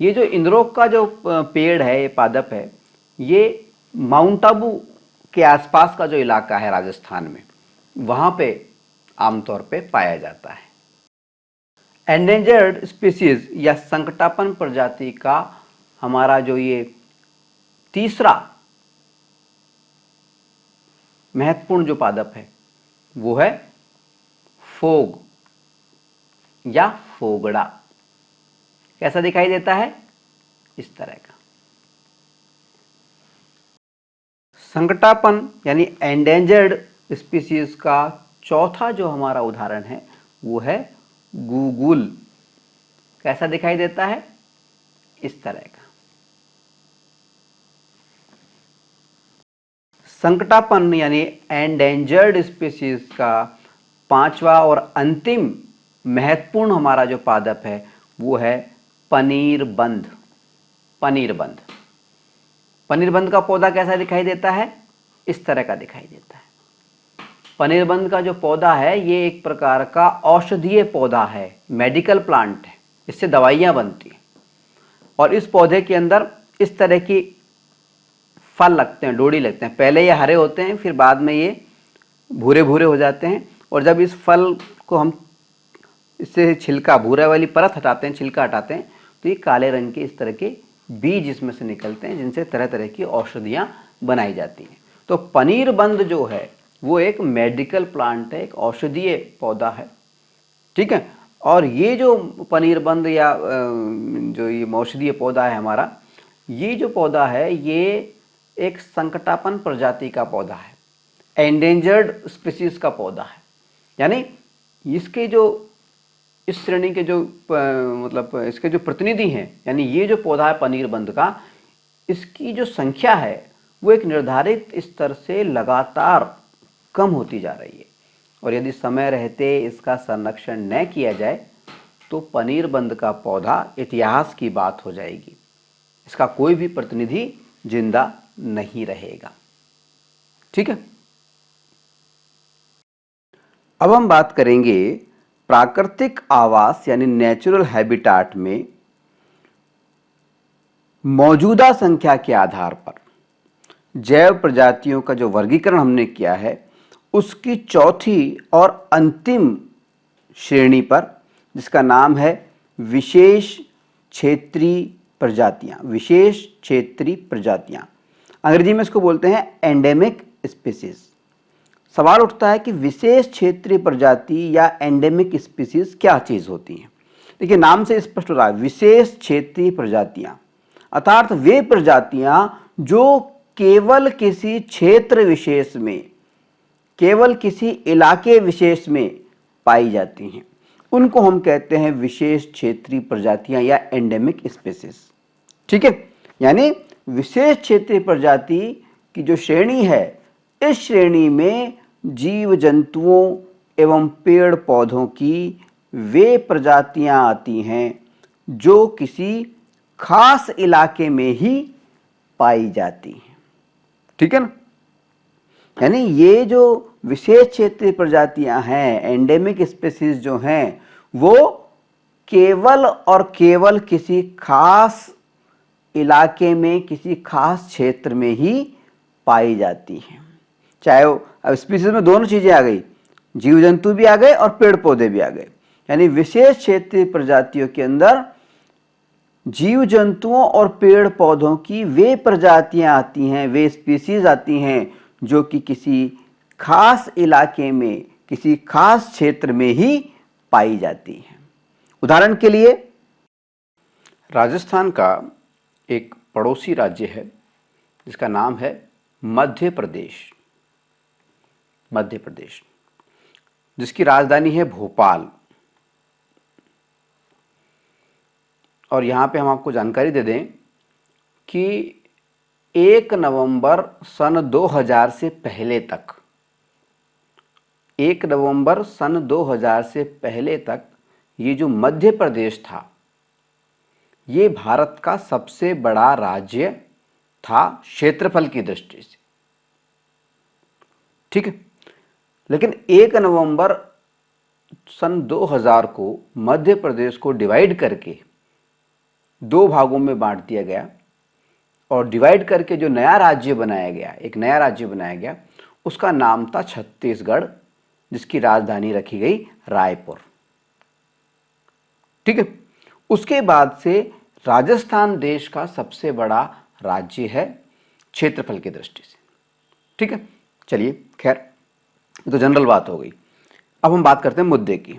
ये जो इंद्रोक का जो पेड़ है, ये पादप है, ये माउंट आबू के आसपास का जो इलाका है राजस्थान में, वहाँ पे आमतौर पे पाया जाता है। एंडेंजर्ड स्पीसीज या संकटापन्न प्रजाति का हमारा जो ये तीसरा महत्वपूर्ण जो पादप है वो है फोग या फोगड़ा। कैसा दिखाई देता है? इस तरह का। संकटापन्न यानी एंडेंजर्ड स्पीसीज का चौथा जो हमारा उदाहरण है वो है गुगुल। कैसा दिखाई देता है? इस तरह का। संकटापन्न यानी एंडेंजर्ड स्पीसीज का पांचवा और अंतिम महत्वपूर्ण हमारा जो पादप है वो है पनीरबंध। पनीरबंध, पनीरबंध का पौधा कैसा दिखाई देता है? इस तरह का दिखाई देता है। पनीरबंध का जो पौधा है ये एक प्रकार का औषधीय पौधा है, मेडिकल प्लांट है, इससे दवाइयाँ बनती हैं। और इस पौधे के अंदर इस तरह की फल लगते हैं, डोडी लगते हैं। पहले ये हरे होते हैं, फिर बाद में ये भूरे भूरे हो जाते हैं। और जब इस फल को हम इससे छिलका, भूरे वाली परत हटाते हैं, छिलका हटाते हैं, तो ये काले रंग के इस तरह के बीज इसमें से निकलते हैं जिनसे तरह तरह की औषधियाँ बनाई जाती हैं। तो पनीरबंध जो है वो एक मेडिकल प्लांट है, एक औषधीय पौधा है। ठीक है। और ये जो पनीरबंध या जो ये औषधीय पौधा है हमारा, ये जो पौधा है ये एक संकटापन्न प्रजाति का पौधा है, एंडेंजर्ड स्पीसीज का पौधा है। यानी इसके जो इस श्रेणी के जो मतलब इसके जो प्रतिनिधि हैं, यानी ये जो पौधा है पनीरबंध का, इसकी जो संख्या है वो एक निर्धारित स्तर से लगातार कम होती जा रही है। और यदि समय रहते इसका संरक्षण न किया जाए तो पनीरबंध का पौधा इतिहास की बात हो जाएगी, इसका कोई भी प्रतिनिधि जिंदा नहीं रहेगा। ठीक है। अब हम बात करेंगे प्राकृतिक आवास यानी नेचुरल हैबिटाट में मौजूदा संख्या के आधार पर जैव प्रजातियों का जो वर्गीकरण हमने किया है उसकी चौथी और अंतिम श्रेणी पर, जिसका नाम है विशेष क्षेत्रीय प्रजातियां। विशेष क्षेत्रीय प्रजातियां, अंग्रेजी में इसको बोलते हैं एंडेमिक स्पीसीज। सवाल उठता है कि विशेष क्षेत्रीय प्रजाति या एंडेमिक स्पीसीज क्या चीज होती हैं? देखिए, नाम से स्पष्ट हो रहा है, विशेष क्षेत्रीय प्रजातियां अर्थात वे प्रजातियां जो केवल किसी क्षेत्र विशेष में, केवल किसी इलाके विशेष में पाई जाती हैं, उनको हम कहते हैं विशेष क्षेत्रीय प्रजातियां या एंडेमिक स्पीसीज। ठीक है। यानी विशेष क्षेत्रीय प्रजाति की जो श्रेणी है, इस श्रेणी में जीव जंतुओं एवं पेड़ पौधों की वे प्रजातियां आती हैं जो किसी खास इलाके में ही पाई जाती हैं। ठीक है ना। यानी ये जो विशेष क्षेत्रीय प्रजातियां हैं, एंडेमिक स्पीसीज जो हैं, वो केवल और केवल किसी खास इलाके में, किसी खास क्षेत्र में ही पाई जाती हैं। चाहे वो, अब स्पीसीज में दोनों चीजें आ गई, जीव जंतु भी आ गए और पेड़ पौधे भी आ गए। यानी विशेष क्षेत्रीय प्रजातियों के अंदर जीव जंतुओं और पेड़ पौधों की वे प्रजातियां आती हैं, वे स्पीसीज आती हैं जो कि किसी खास इलाके में, किसी खास क्षेत्र में ही पाई जाती हैं। उदाहरण के लिए राजस्थान का एक पड़ोसी राज्य है जिसका नाम है मध्य प्रदेश। मध्य प्रदेश, जिसकी राजधानी है भोपाल। और यहाँ पे हम आपको जानकारी दे दें कि 1 नवंबर सन 2000 से पहले तक, 1 नवंबर सन 2000 से पहले तक ये जो मध्य प्रदेश था, ये भारत का सबसे बड़ा राज्य था क्षेत्रफल की दृष्टि से। ठीक है, लेकिन 1 नवंबर सन 2000 को मध्य प्रदेश को डिवाइड करके 2 भागों में बांट दिया गया और डिवाइड करके जो नया राज्य बनाया गया, एक नया राज्य बनाया गया, उसका नाम था छत्तीसगढ़, जिसकी राजधानी रखी गई रायपुर। ठीक है, उसके बाद से राजस्थान देश का सबसे बड़ा राज्य है क्षेत्रफल की दृष्टि से। ठीक है, चलिए खैर, ये तो जनरल बात हो गई। अब हम बात करते हैं मुद्दे की।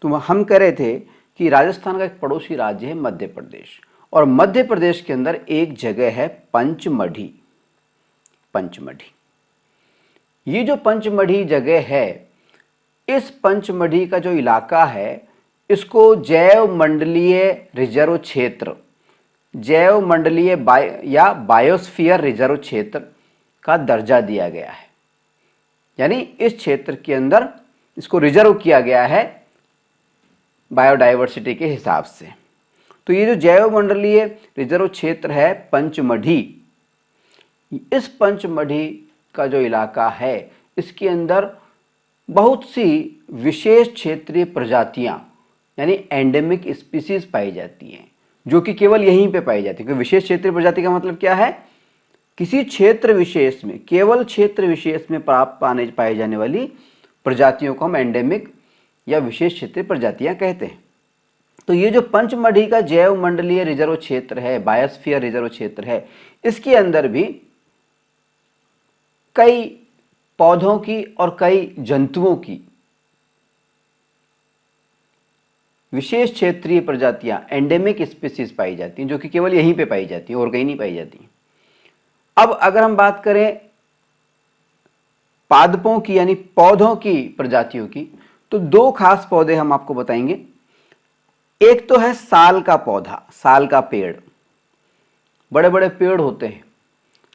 तो हम कह रहे थे कि राजस्थान का एक पड़ोसी राज्य है मध्य प्रदेश, और मध्य प्रदेश के अंदर एक जगह है पंचमढ़ी। पंचमढ़ी, ये जो पंचमढ़ी जगह है, इस पंचमढ़ी का जो इलाका है, इसको जैव मंडलीय रिजर्व क्षेत्र, जैव मंडलीय या बायोस्फीयर रिजर्व क्षेत्र का दर्जा दिया गया है। यानी इस क्षेत्र के अंदर इसको रिजर्व किया गया है बायोडाइवर्सिटी के हिसाब से। तो ये जो जैव मंडलीय रिजर्व क्षेत्र है पंचमढ़ी, इस पंचमढ़ी का जो इलाका है, इसके अंदर बहुत सी विशेष क्षेत्रीय प्रजातियां यानी एंडेमिक स्पीसीज पाई जाती हैं, जो कि केवल यहीं पे पाई जाती है। क्योंकि विशेष क्षेत्रीय प्रजाति का मतलब क्या है? किसी क्षेत्र विशेष में, केवल क्षेत्र विशेष में पाई जाने वाली प्रजातियों को हम एंडेमिक या विशेष क्षेत्रीय प्रजातियां कहते हैं। तो ये जो पंचमढ़ी का जैव मंडलीय रिजर्व क्षेत्र है, बायोस्फीयर रिजर्व क्षेत्र है, इसके अंदर भी कई पौधों की और कई जंतुओं की विशेष क्षेत्रीय प्रजातियां, एंडेमिक स्पीसीज पाई जाती हैं, जो कि केवल यहीं पे पाई जाती हैं और कहीं नहीं पाई जाती। अब अगर हम बात करें पादपों की यानी पौधों की प्रजातियों की, तो 2 खास पौधे हम आपको बताएंगे। एक तो है साल का पौधा, साल का पेड़। बड़े बड़े पेड़ होते हैं,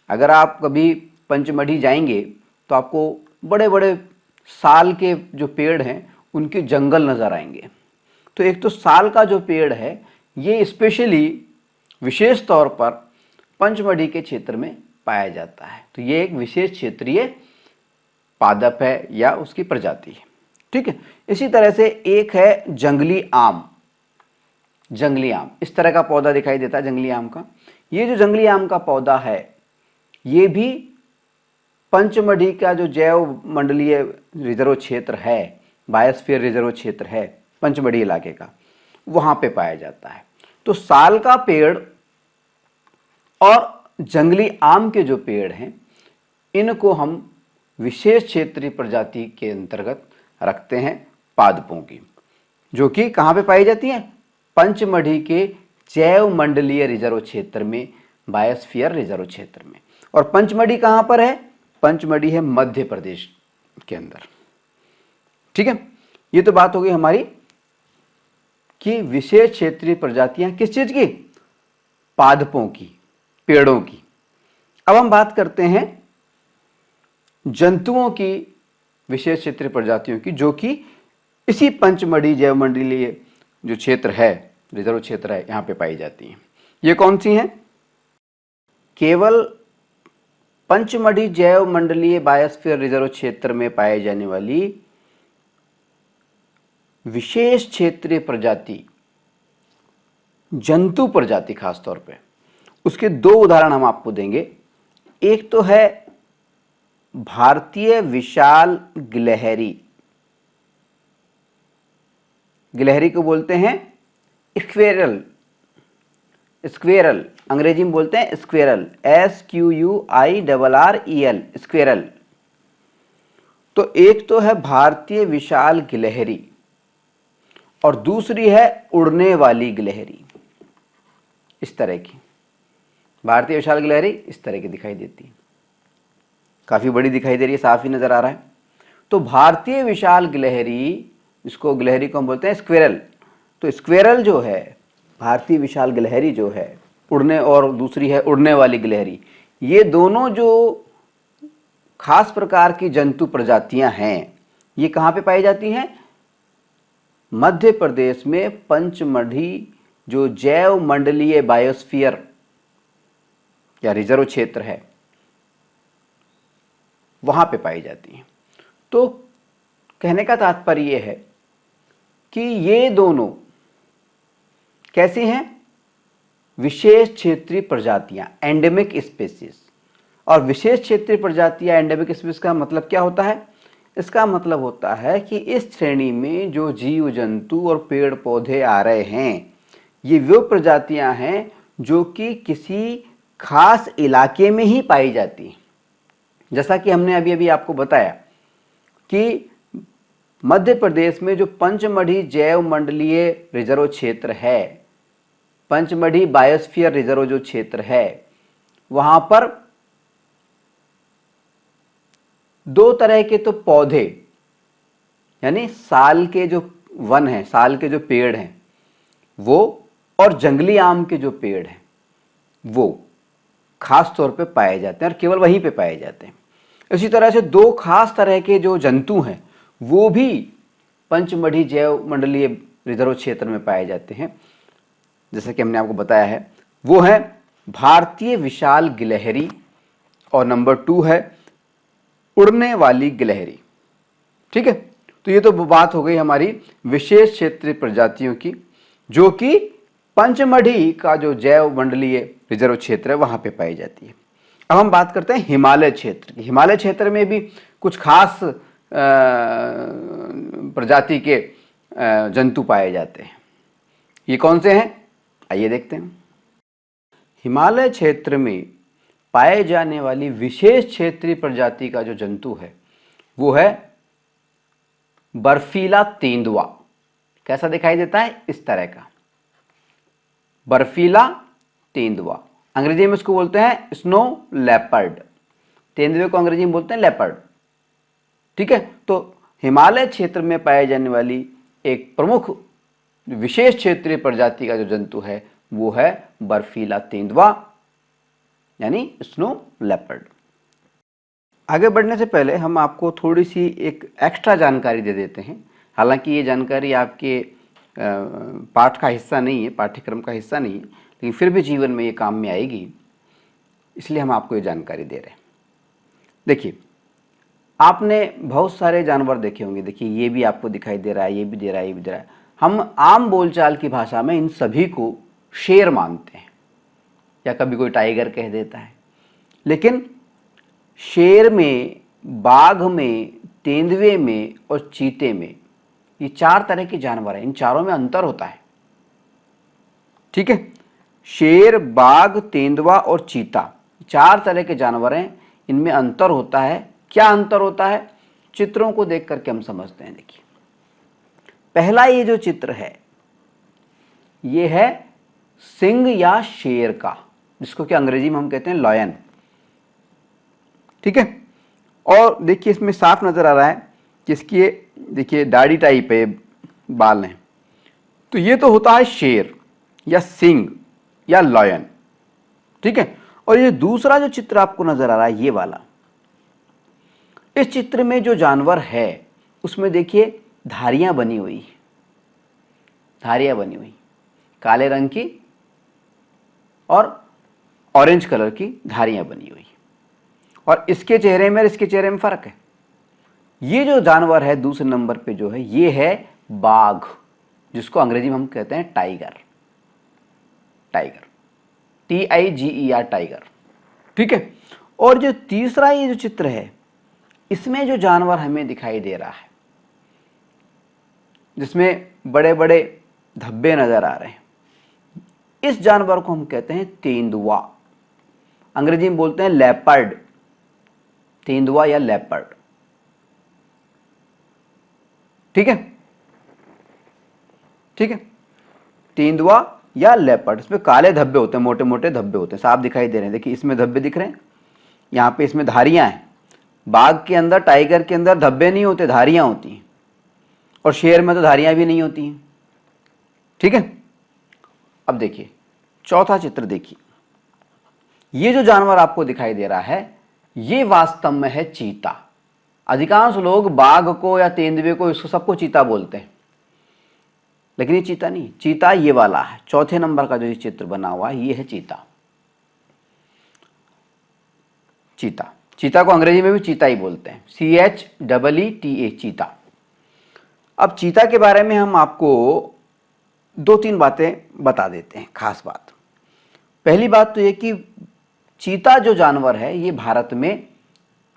अगर आप कभी पंचमढ़ी जाएंगे तो आपको बड़े बड़े साल के जो पेड़ हैं उनके जंगल नजर आएंगे। तो एक तो साल का जो पेड़ है, ये स्पेशली विशेष तौर पर पंचमढ़ी के क्षेत्र में पाया जाता है। तो ये एक विशेष क्षेत्रीय पादप है या उसकी प्रजाति है। ठीक है, इसी तरह से एक है जंगली आम। जंगली आम, इस तरह का पौधा दिखाई देता है जंगली आम का। ये जो जंगली आम का पौधा है, ये भी पंचमढ़ी का जो जैव मंडलीय रिजर्व क्षेत्र है, बायोस्फीयर रिजर्व क्षेत्र है पंचमढ़ी इलाके का, वहां पे पाया जाता है। तो साल का पेड़ और जंगली आम के जो पेड़ हैं, इनको हम विशेष क्षेत्रीय प्रजाति के अंतर्गत रखते हैं पादपों की, जो कि कहाँ पे पाई जाती हैं? पंचमढ़ी के जैव मंडलीय रिजर्व क्षेत्र में, बायोस्फीयर रिजर्व क्षेत्र में। और पंचमढ़ी कहाँ पर है? पंचमढ़ी है मध्य प्रदेश के अंदर। ठीक है, ये तो बात हो गई हमारी कि विशेष क्षेत्रीय प्रजातियां किस चीज की? पादपों की, पेड़ों की। अब हम बात करते हैं जंतुओं की विशेष क्षेत्रीय प्रजातियों की, जो कि इसी पंचमढ़ी जैव मंडलीय जो क्षेत्र है, रिजर्व क्षेत्र है, यहां पे पाई जाती हैं। ये कौन सी हैं? केवल पंचमढ़ी जैव मंडलीय बायोस्फीयर रिजर्व क्षेत्र में पाए जाने वाली विशेष क्षेत्रीय प्रजाति जंतु प्रजाति खास तौर पे, उसके दो उदाहरण हम आपको देंगे। एक तो है भारतीय विशाल गिलहरी। गिलहरी को बोलते हैं स्क्वेरल, स्क्वेरल अंग्रेजी में बोलते हैं स्क्वेरल, SQUIRREL, स्क्वेरल। तो एक तो है भारतीय विशाल गिलहरी और दूसरी है उड़ने वाली गिलहरी। इस तरह की भारतीय विशाल गिलहरी इस तरह की दिखाई देती है, काफी बड़ी दिखाई दे रही है, साफ ही नजर आ रहा है। तो भारतीय विशाल गिलहरी, इसको गिलहरी को हम बोलते हैं स्क्वेरल। तो स्क्वेरल जो है, भारतीय विशाल गिलहरी जो है उड़ने, और दूसरी है उड़ने वाली गिलहरी, ये दोनों जो खास प्रकार की जंतु प्रजातियां हैं, ये कहाँ पे पाई जाती हैं? मध्य प्रदेश में पंचमढ़ी जो जैव मंडलीय बायोस्फीयर या रिजर्व क्षेत्र है, वहां पे पाई जाती हैं। तो कहने का तात्पर्य यह है कि ये दोनों कैसी हैं? विशेष क्षेत्रीय प्रजातियां, एंडेमिक स्पीसीज। और विशेष क्षेत्रीय प्रजातियां, एंडेमिक स्पीसीज का मतलब क्या होता है? इसका मतलब होता है कि इस श्रेणी में जो जीव जंतु और पेड़ पौधे आ रहे हैं, ये वो प्रजातियां हैं जो कि किसी खास इलाके में ही पाई जाती हैं। जैसा कि हमने अभी अभी आपको बताया कि मध्य प्रदेश में जो पंचमढ़ी जैव मंडलीय रिजर्व क्षेत्र है, पंचमढ़ी बायोस्फीयर रिजर्व जो क्षेत्र है, वहां पर दो तरह के तो पौधे, यानी साल के जो वन हैं, साल के जो पेड़ हैं वो, और जंगली आम के जो पेड़ हैं वो खास तौर पे पाए जाते हैं और केवल वहीं पे पाए जाते हैं। इसी तरह से दो खास तरह के जो जंतु हैं वो भी पंचमढ़ी जैव मंडलीय रिजर्व क्षेत्र में पाए जाते हैं, जैसा कि हमने आपको बताया है। वो है भारतीय विशाल गिलहरी और नंबर 2 है उड़ने वाली गिलहरी। ठीक है, तो ये तो बात हो गई हमारी विशेष क्षेत्रीय प्रजातियों की, जो कि पंचमढ़ी का जो जैव मंडलीय रिजर्व क्षेत्र है वहां पे पाई जाती है। अब हम बात करते हैं हिमालय क्षेत्र की। हिमालय क्षेत्र में भी कुछ खास प्रजाति के जंतु पाए जाते हैं। ये कौन से हैं? आइए देखते हैं। हिमालय क्षेत्र में पाए जाने वाली विशेष क्षेत्रीय प्रजाति का जो जंतु है वो है बर्फीला तेंदुआ। कैसा दिखाई देता है? इस तरह का बर्फीला तेंदुआ। अंग्रेजी में इसको बोलते हैं स्नो लेपर्ड। तेंदुए को अंग्रेजी में बोलते हैं लेपर्ड। ठीक है, तो हिमालय क्षेत्र में पाए जाने वाली एक प्रमुख विशेष क्षेत्रीय प्रजाति का जो जंतु है वो है बर्फीला तेंदुआ, यानी स्नो लेपर्ड। आगे बढ़ने से पहले हम आपको थोड़ी सी एक एक्स्ट्रा जानकारी दे देते हैं। हालांकि ये जानकारी आपके पाठ का हिस्सा नहीं है, पाठ्यक्रम का हिस्सा नहीं है, लेकिन फिर भी जीवन में ये काम में आएगी, इसलिए हम आपको ये जानकारी दे रहे हैं। देखिए, आपने बहुत सारे जानवर देखे होंगे। देखिए, ये भी आपको दिखाई दे रहा है, ये भी दे रहा है, ये भी दे रहा है। हम आम बोलचाल की भाषा में इन सभी को शेर मानते हैं, या कभी कोई टाइगर कह देता है। लेकिन शेर में, बाघ में, तेंदुए में और चीते में, ये 4 तरह के जानवर हैं। इन चारों में अंतर होता है। ठीक है, शेर, बाघ, तेंदुआ और चीता, 4 तरह के जानवर हैं। इनमें अंतर होता है। क्या अंतर होता है? चित्रों को देख करके हम समझते हैं। देखिए, पहला ये जो चित्र है ये है सिंह या शेर का, जिसको कि अंग्रेजी में हम कहते हैं लॉयन। ठीक है, और देखिए इसमें साफ नजर आ रहा है कि इसकी देखिए दाढ़ी टाइप है, बाल हैं। तो ये तो होता है शेर या सिंह या लॉयन। ठीक है, और ये दूसरा जो चित्र आपको नजर आ रहा है ये वाला, इस चित्र में जो जानवर है उसमें देखिए धारियां बनी हुई, धारियां बनी हुई, काले रंग की और ऑरेंज कलर की धारियां बनी हुई, और इसके चेहरे में और इसके चेहरे में फर्क है। ये जो जानवर है दूसरे नंबर पे जो है, ये है बाघ, जिसको अंग्रेजी में हम कहते हैं टाइगर। Tiger, TIGER tiger. ठीक है। और जो तीसरा ये जो चित्र है, इसमें जो जानवर हमें दिखाई दे रहा है, जिसमें बड़े बड़े धब्बे नजर आ रहे हैं, इस जानवर को हम कहते हैं तेंदुआ। अंग्रेजी में बोलते हैं लेपर्ड, तेंदुआ या लेपर्ड। ठीक है, ठीक है, तेंदुआ या लेपर्ड। इसमें काले धब्बे होते हैं, मोटे मोटे धब्बे होते हैं, साफ दिखाई दे रहे हैं। देखिए इसमें धब्बे दिख रहे हैं, यहां पे इसमें धारियां हैं। बाघ के अंदर, टाइगर के अंदर धब्बे नहीं होते, धारियां होती हैं। और शेर में तो धारियां भी नहीं होती हैं। ठीक है। अब देखिए चौथा चित्र देखिए, ये जो जानवर आपको दिखाई दे रहा है, ये वास्तव में है चीता। अधिकांश लोग बाघ को या तेंदुए को, इसको सबको चीता बोलते हैं, लेकिन ये चीता नहीं। चीता ये वाला है, चौथे नंबर का जो ये चित्र बना हुआ है, ये है चीता। चीता, चीता को अंग्रेजी में भी चीता ही बोलते हैं, CHEETA, चीता। अब चीता के बारे में हम आपको 2-3 बातें बता देते हैं। खास बात, पहली बात तो ये कि चीता जो जानवर है, ये भारत में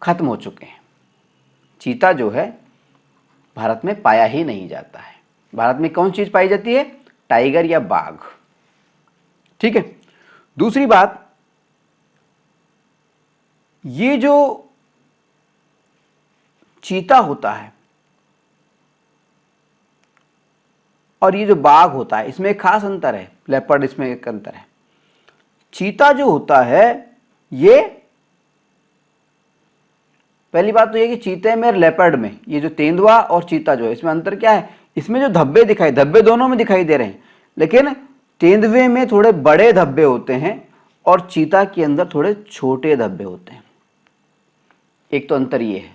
खत्म हो चुके हैं। चीता जो है भारत में पाया ही नहीं जाता है। भारत में कौन चीज पाई जाती है? टाइगर या बाघ। ठीक है। दूसरी बात, ये जो चीता होता है और ये जो बाघ होता है, इसमें एक खास अंतर है। लेपर्ड, इसमें एक अंतर है। चीता जो होता है, ये पहली बात तो ये कि चीते में और लेपर्ड में, ये जो तेंदुआ और चीता जो है, इसमें अंतर क्या है? इसमें जो धब्बे दिखाई, धब्बे दोनों में दिखाई दे रहे हैं, लेकिन तेंदुए में थोड़े बड़े धब्बे होते हैं और चीता के अंदर थोड़े छोटे धब्बे होते हैं। एक तो अंतर ये है।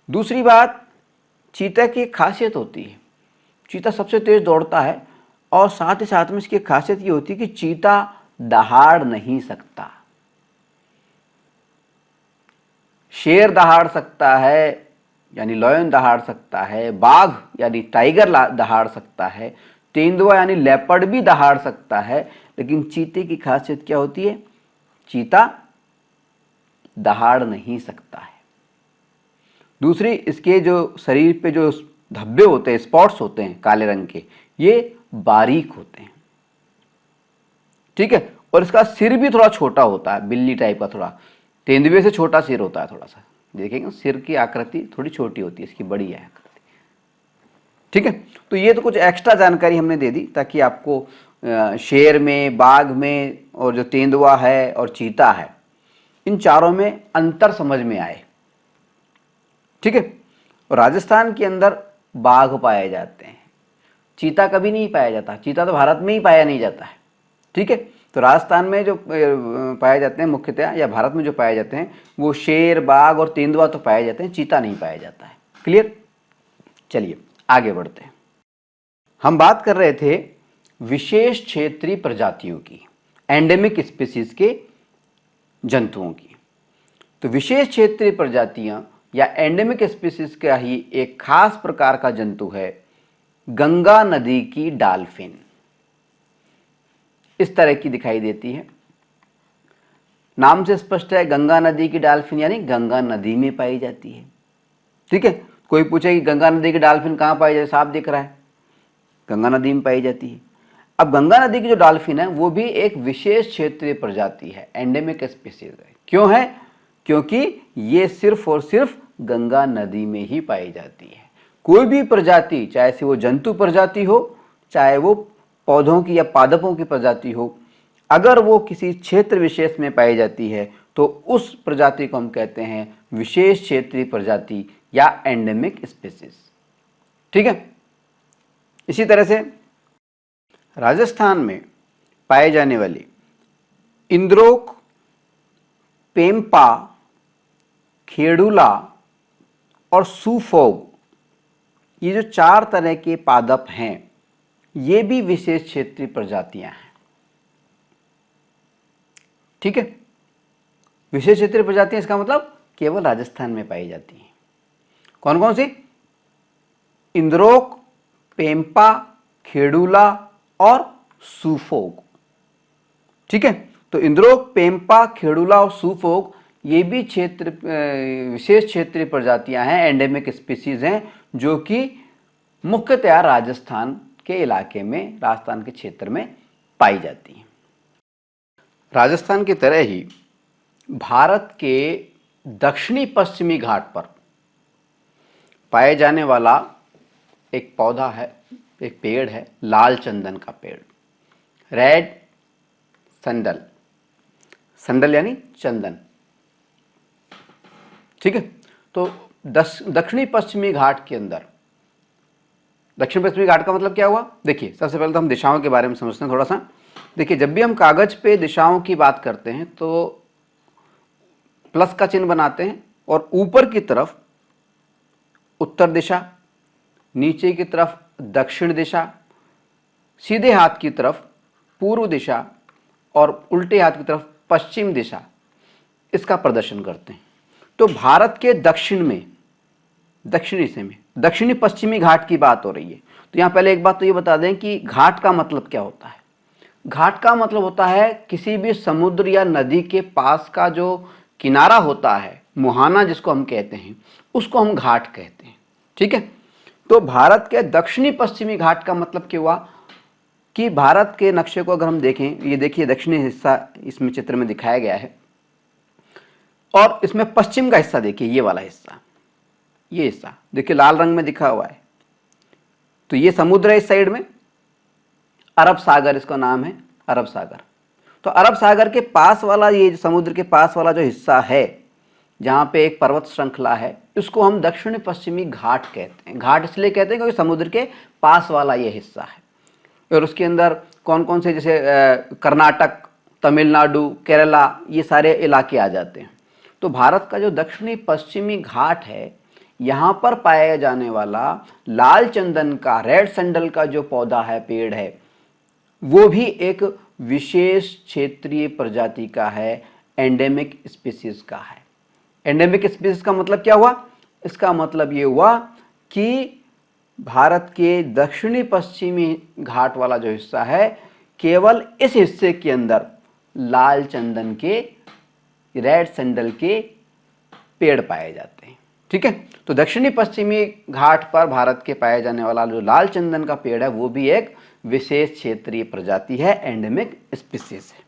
दूसरी बात, चीता की एक खासियत होती है, चीता सबसे तेज दौड़ता है और साथ ही साथ में इसकी खासियत ये होती है कि चीता दहाड़ नहीं सकता। शेर दहाड़ सकता है, यानी लायन दहाड़ सकता है, बाघ यानी टाइगर दहाड़ सकता है, तेंदुआ यानी लेपर्ड भी दहाड़ सकता है, लेकिन चीते की खासियत क्या होती है? चीता दहाड़ नहीं सकता है। दूसरी, इसके जो शरीर पे जो धब्बे होते हैं, स्पॉट्स होते हैं काले रंग के, ये बारीक होते हैं। ठीक है। और इसका सिर भी थोड़ा छोटा होता है, बिल्ली टाइप का, थोड़ा तेंदुए से छोटा सिर होता है थोड़ा सा। देखेंगे सिर की आकृति थोड़ी छोटी होती है, इसकी बड़ी है आकृति। ठीक है। तो ये तो कुछ एक्स्ट्रा जानकारी हमने दे दी ताकि आपको शेर में, बाघ में और जो तेंदुआ है और चीता है, इन चारों में अंतर समझ में आए। ठीक है। और राजस्थान के अंदर बाघ पाए जाते हैं, चीता कभी नहीं पाया जाता। चीता तो भारत में ही पाया नहीं जाता है। ठीक है। तो राजस्थान में जो पाए जाते हैं मुख्यतः, या भारत में जो पाए जाते हैं, वो शेर, बाघ और तेंदुआ तो पाए जाते हैं, चीता नहीं पाया जाता है। क्लियर? चलिए आगे बढ़ते हैं। हम बात कर रहे थे विशेष क्षेत्रीय प्रजातियों की, एंडेमिक स्पीसीज के जंतुओं की। तो विशेष क्षेत्रीय प्रजातियां या एंडेमिक स्पीसीज का ही एक खास प्रकार का जंतु है गंगा नदी की डॉल्फिन। इस तरह की दिखाई देती है, नाम से स्पष्ट है, गंगा नदी की डॉल्फिन यानी गंगा नदी में पाई जाती है। ठीक है। कोई पूछे कि गंगा नदी की डॉल्फिन कहाँ पाई जाती है? साफ दिख रहा है, गंगा नदी में पाई जाती है। अब गंगा नदी की जो डॉल्फिन है वो भी एक विशेष क्षेत्रीय प्रजाति है, एंडेमिक स्पीसीज है। क्यों है? क्योंकि ये सिर्फ और सिर्फ गंगा नदी में ही पाई जाती है। कोई भी प्रजाति, चाहे से वो जंतु प्रजाति हो, चाहे वो पौधों की या पादपों की प्रजाति हो, अगर वो किसी क्षेत्र विशेष में पाई जाती है तो उस प्रजाति को हम कहते हैं विशेष क्षेत्रीय प्रजाति या एंडेमिक स्पीसीज। ठीक है। इसी तरह से राजस्थान में पाए जाने वाली इंद्रोक, पेम्पा, खेड़ूला और सूफोग, ये जो 4 तरह के पादप हैं, ये भी विशेष क्षेत्रीय प्रजातियां हैं। ठीक है। विशेष क्षेत्रीय प्रजातियां, इसका मतलब केवल राजस्थान में पाई जाती हैं। कौन कौन सी? इंद्रोक, पेम्पा, खेड़ूला और सूफोग। ठीक है। तो इंद्रोक, पेम्पा, खेड़ुला और सूफोक ये भी क्षेत्र विशेष क्षेत्रीय प्रजातियां हैं, एंडेमिक स्पीसीज हैं, जो कि मुख्यतया राजस्थान के इलाके में, राजस्थान के क्षेत्र में पाई जाती हैं। राजस्थान की तरह ही भारत के दक्षिणी पश्चिमी घाट पर पाए जाने वाला एक पौधा है, एक पेड़ है, लाल चंदन का पेड़, रेड संडल, संडल यानी चंदन, ठीक है। तो दक्षिणी पश्चिमी घाट के अंदर, दक्षिण पश्चिमी घाट का मतलब क्या हुआ? देखिए, सबसे पहले तो हम दिशाओं के बारे में समझते हैं थोड़ा सा। देखिए, जब भी हम कागज पे दिशाओं की बात करते हैं तो प्लस का चिन्ह बनाते हैं और ऊपर की तरफ उत्तर दिशा, नीचे की तरफ दक्षिण दिशा, सीधे हाथ की तरफ पूर्व दिशा और उल्टे हाथ की तरफ पश्चिम दिशा, इसका प्रदर्शन करते हैं। तो भारत के दक्षिण में, दक्षिणी हिस्से में दक्षिणी पश्चिमी घाट की बात हो रही है। तो यहाँ पहले एक बात तो ये बता दें कि घाट का मतलब क्या होता है। घाट का मतलब होता है किसी भी समुद्र या नदी के पास का जो किनारा होता है, मुहाना जिसको हम कहते हैं, उसको हम घाट कहते हैं, ठीक है। तो भारत के दक्षिणी पश्चिमी घाट का मतलब क्या हुआ कि भारत के नक्शे को अगर हम देखें, ये देखिए दक्षिणी हिस्सा इसमें चित्र में दिखाया गया है और इसमें पश्चिम का हिस्सा देखिए, ये वाला हिस्सा, ये हिस्सा देखिए लाल रंग में दिखा हुआ है। तो ये समुद्र है, इस साइड में अरब सागर, इसका नाम है अरब सागर। तो अरब सागर के पास वाला, ये समुद्र के पास वाला जो हिस्सा है जहाँ पे एक पर्वत श्रृंखला है, इसको हम दक्षिण पश्चिमी घाट कहते हैं। घाट इसलिए कहते हैं क्योंकि समुद्र के पास वाला ये हिस्सा है। और उसके अंदर कौन कौन से, जैसे कर्नाटक, तमिलनाडु, केरला, ये सारे इलाके आ जाते हैं। तो भारत का जो दक्षिणी पश्चिमी घाट है, यहाँ पर पाया जाने वाला लाल चंदन का, रेड संडल का जो पौधा है, पेड़ है, वो भी एक विशेष क्षेत्रीय प्रजाति का है, एंडेमिक स्पीसीज का है। एंडेमिक स्पीसीज का मतलब क्या हुआ? इसका मतलब ये हुआ कि भारत के दक्षिणी पश्चिमी घाट वाला जो हिस्सा है, केवल इस हिस्से के अंदर लाल चंदन के, रेड संडल के पेड़ पाए जाते हैं, ठीक है। तो दक्षिणी पश्चिमी घाट पर भारत के पाए जाने वाला जो लाल चंदन का पेड़ है, वो भी एक विशेष क्षेत्रीय प्रजाति है, एंडेमिक स्पीसीज है।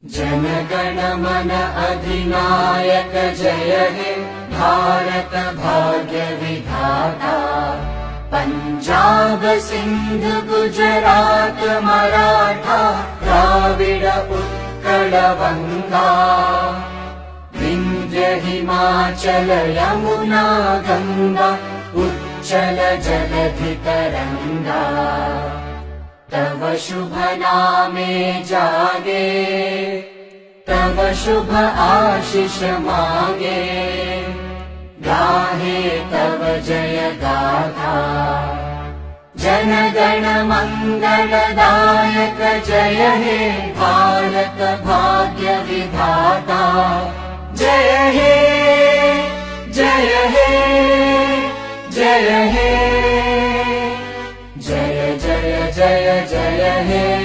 जन गण मन अधिनायक जय हे भारत भाग्य विधाता। पंजाब सिंध गुजरात मराठा द्राविड उत्कल गंगा। विंध्य हिमाचल यमुना गंगा उच्चल जलधि तरंगा। तव शुभ नामे जागे, तव शुभ आशीष मांगे। गाहे तव जय गाथा, जन गण मंगलदायक जय हे भारत भाग्य विधाता। जय हे जय हे जय हे, जय जय जय जय हे।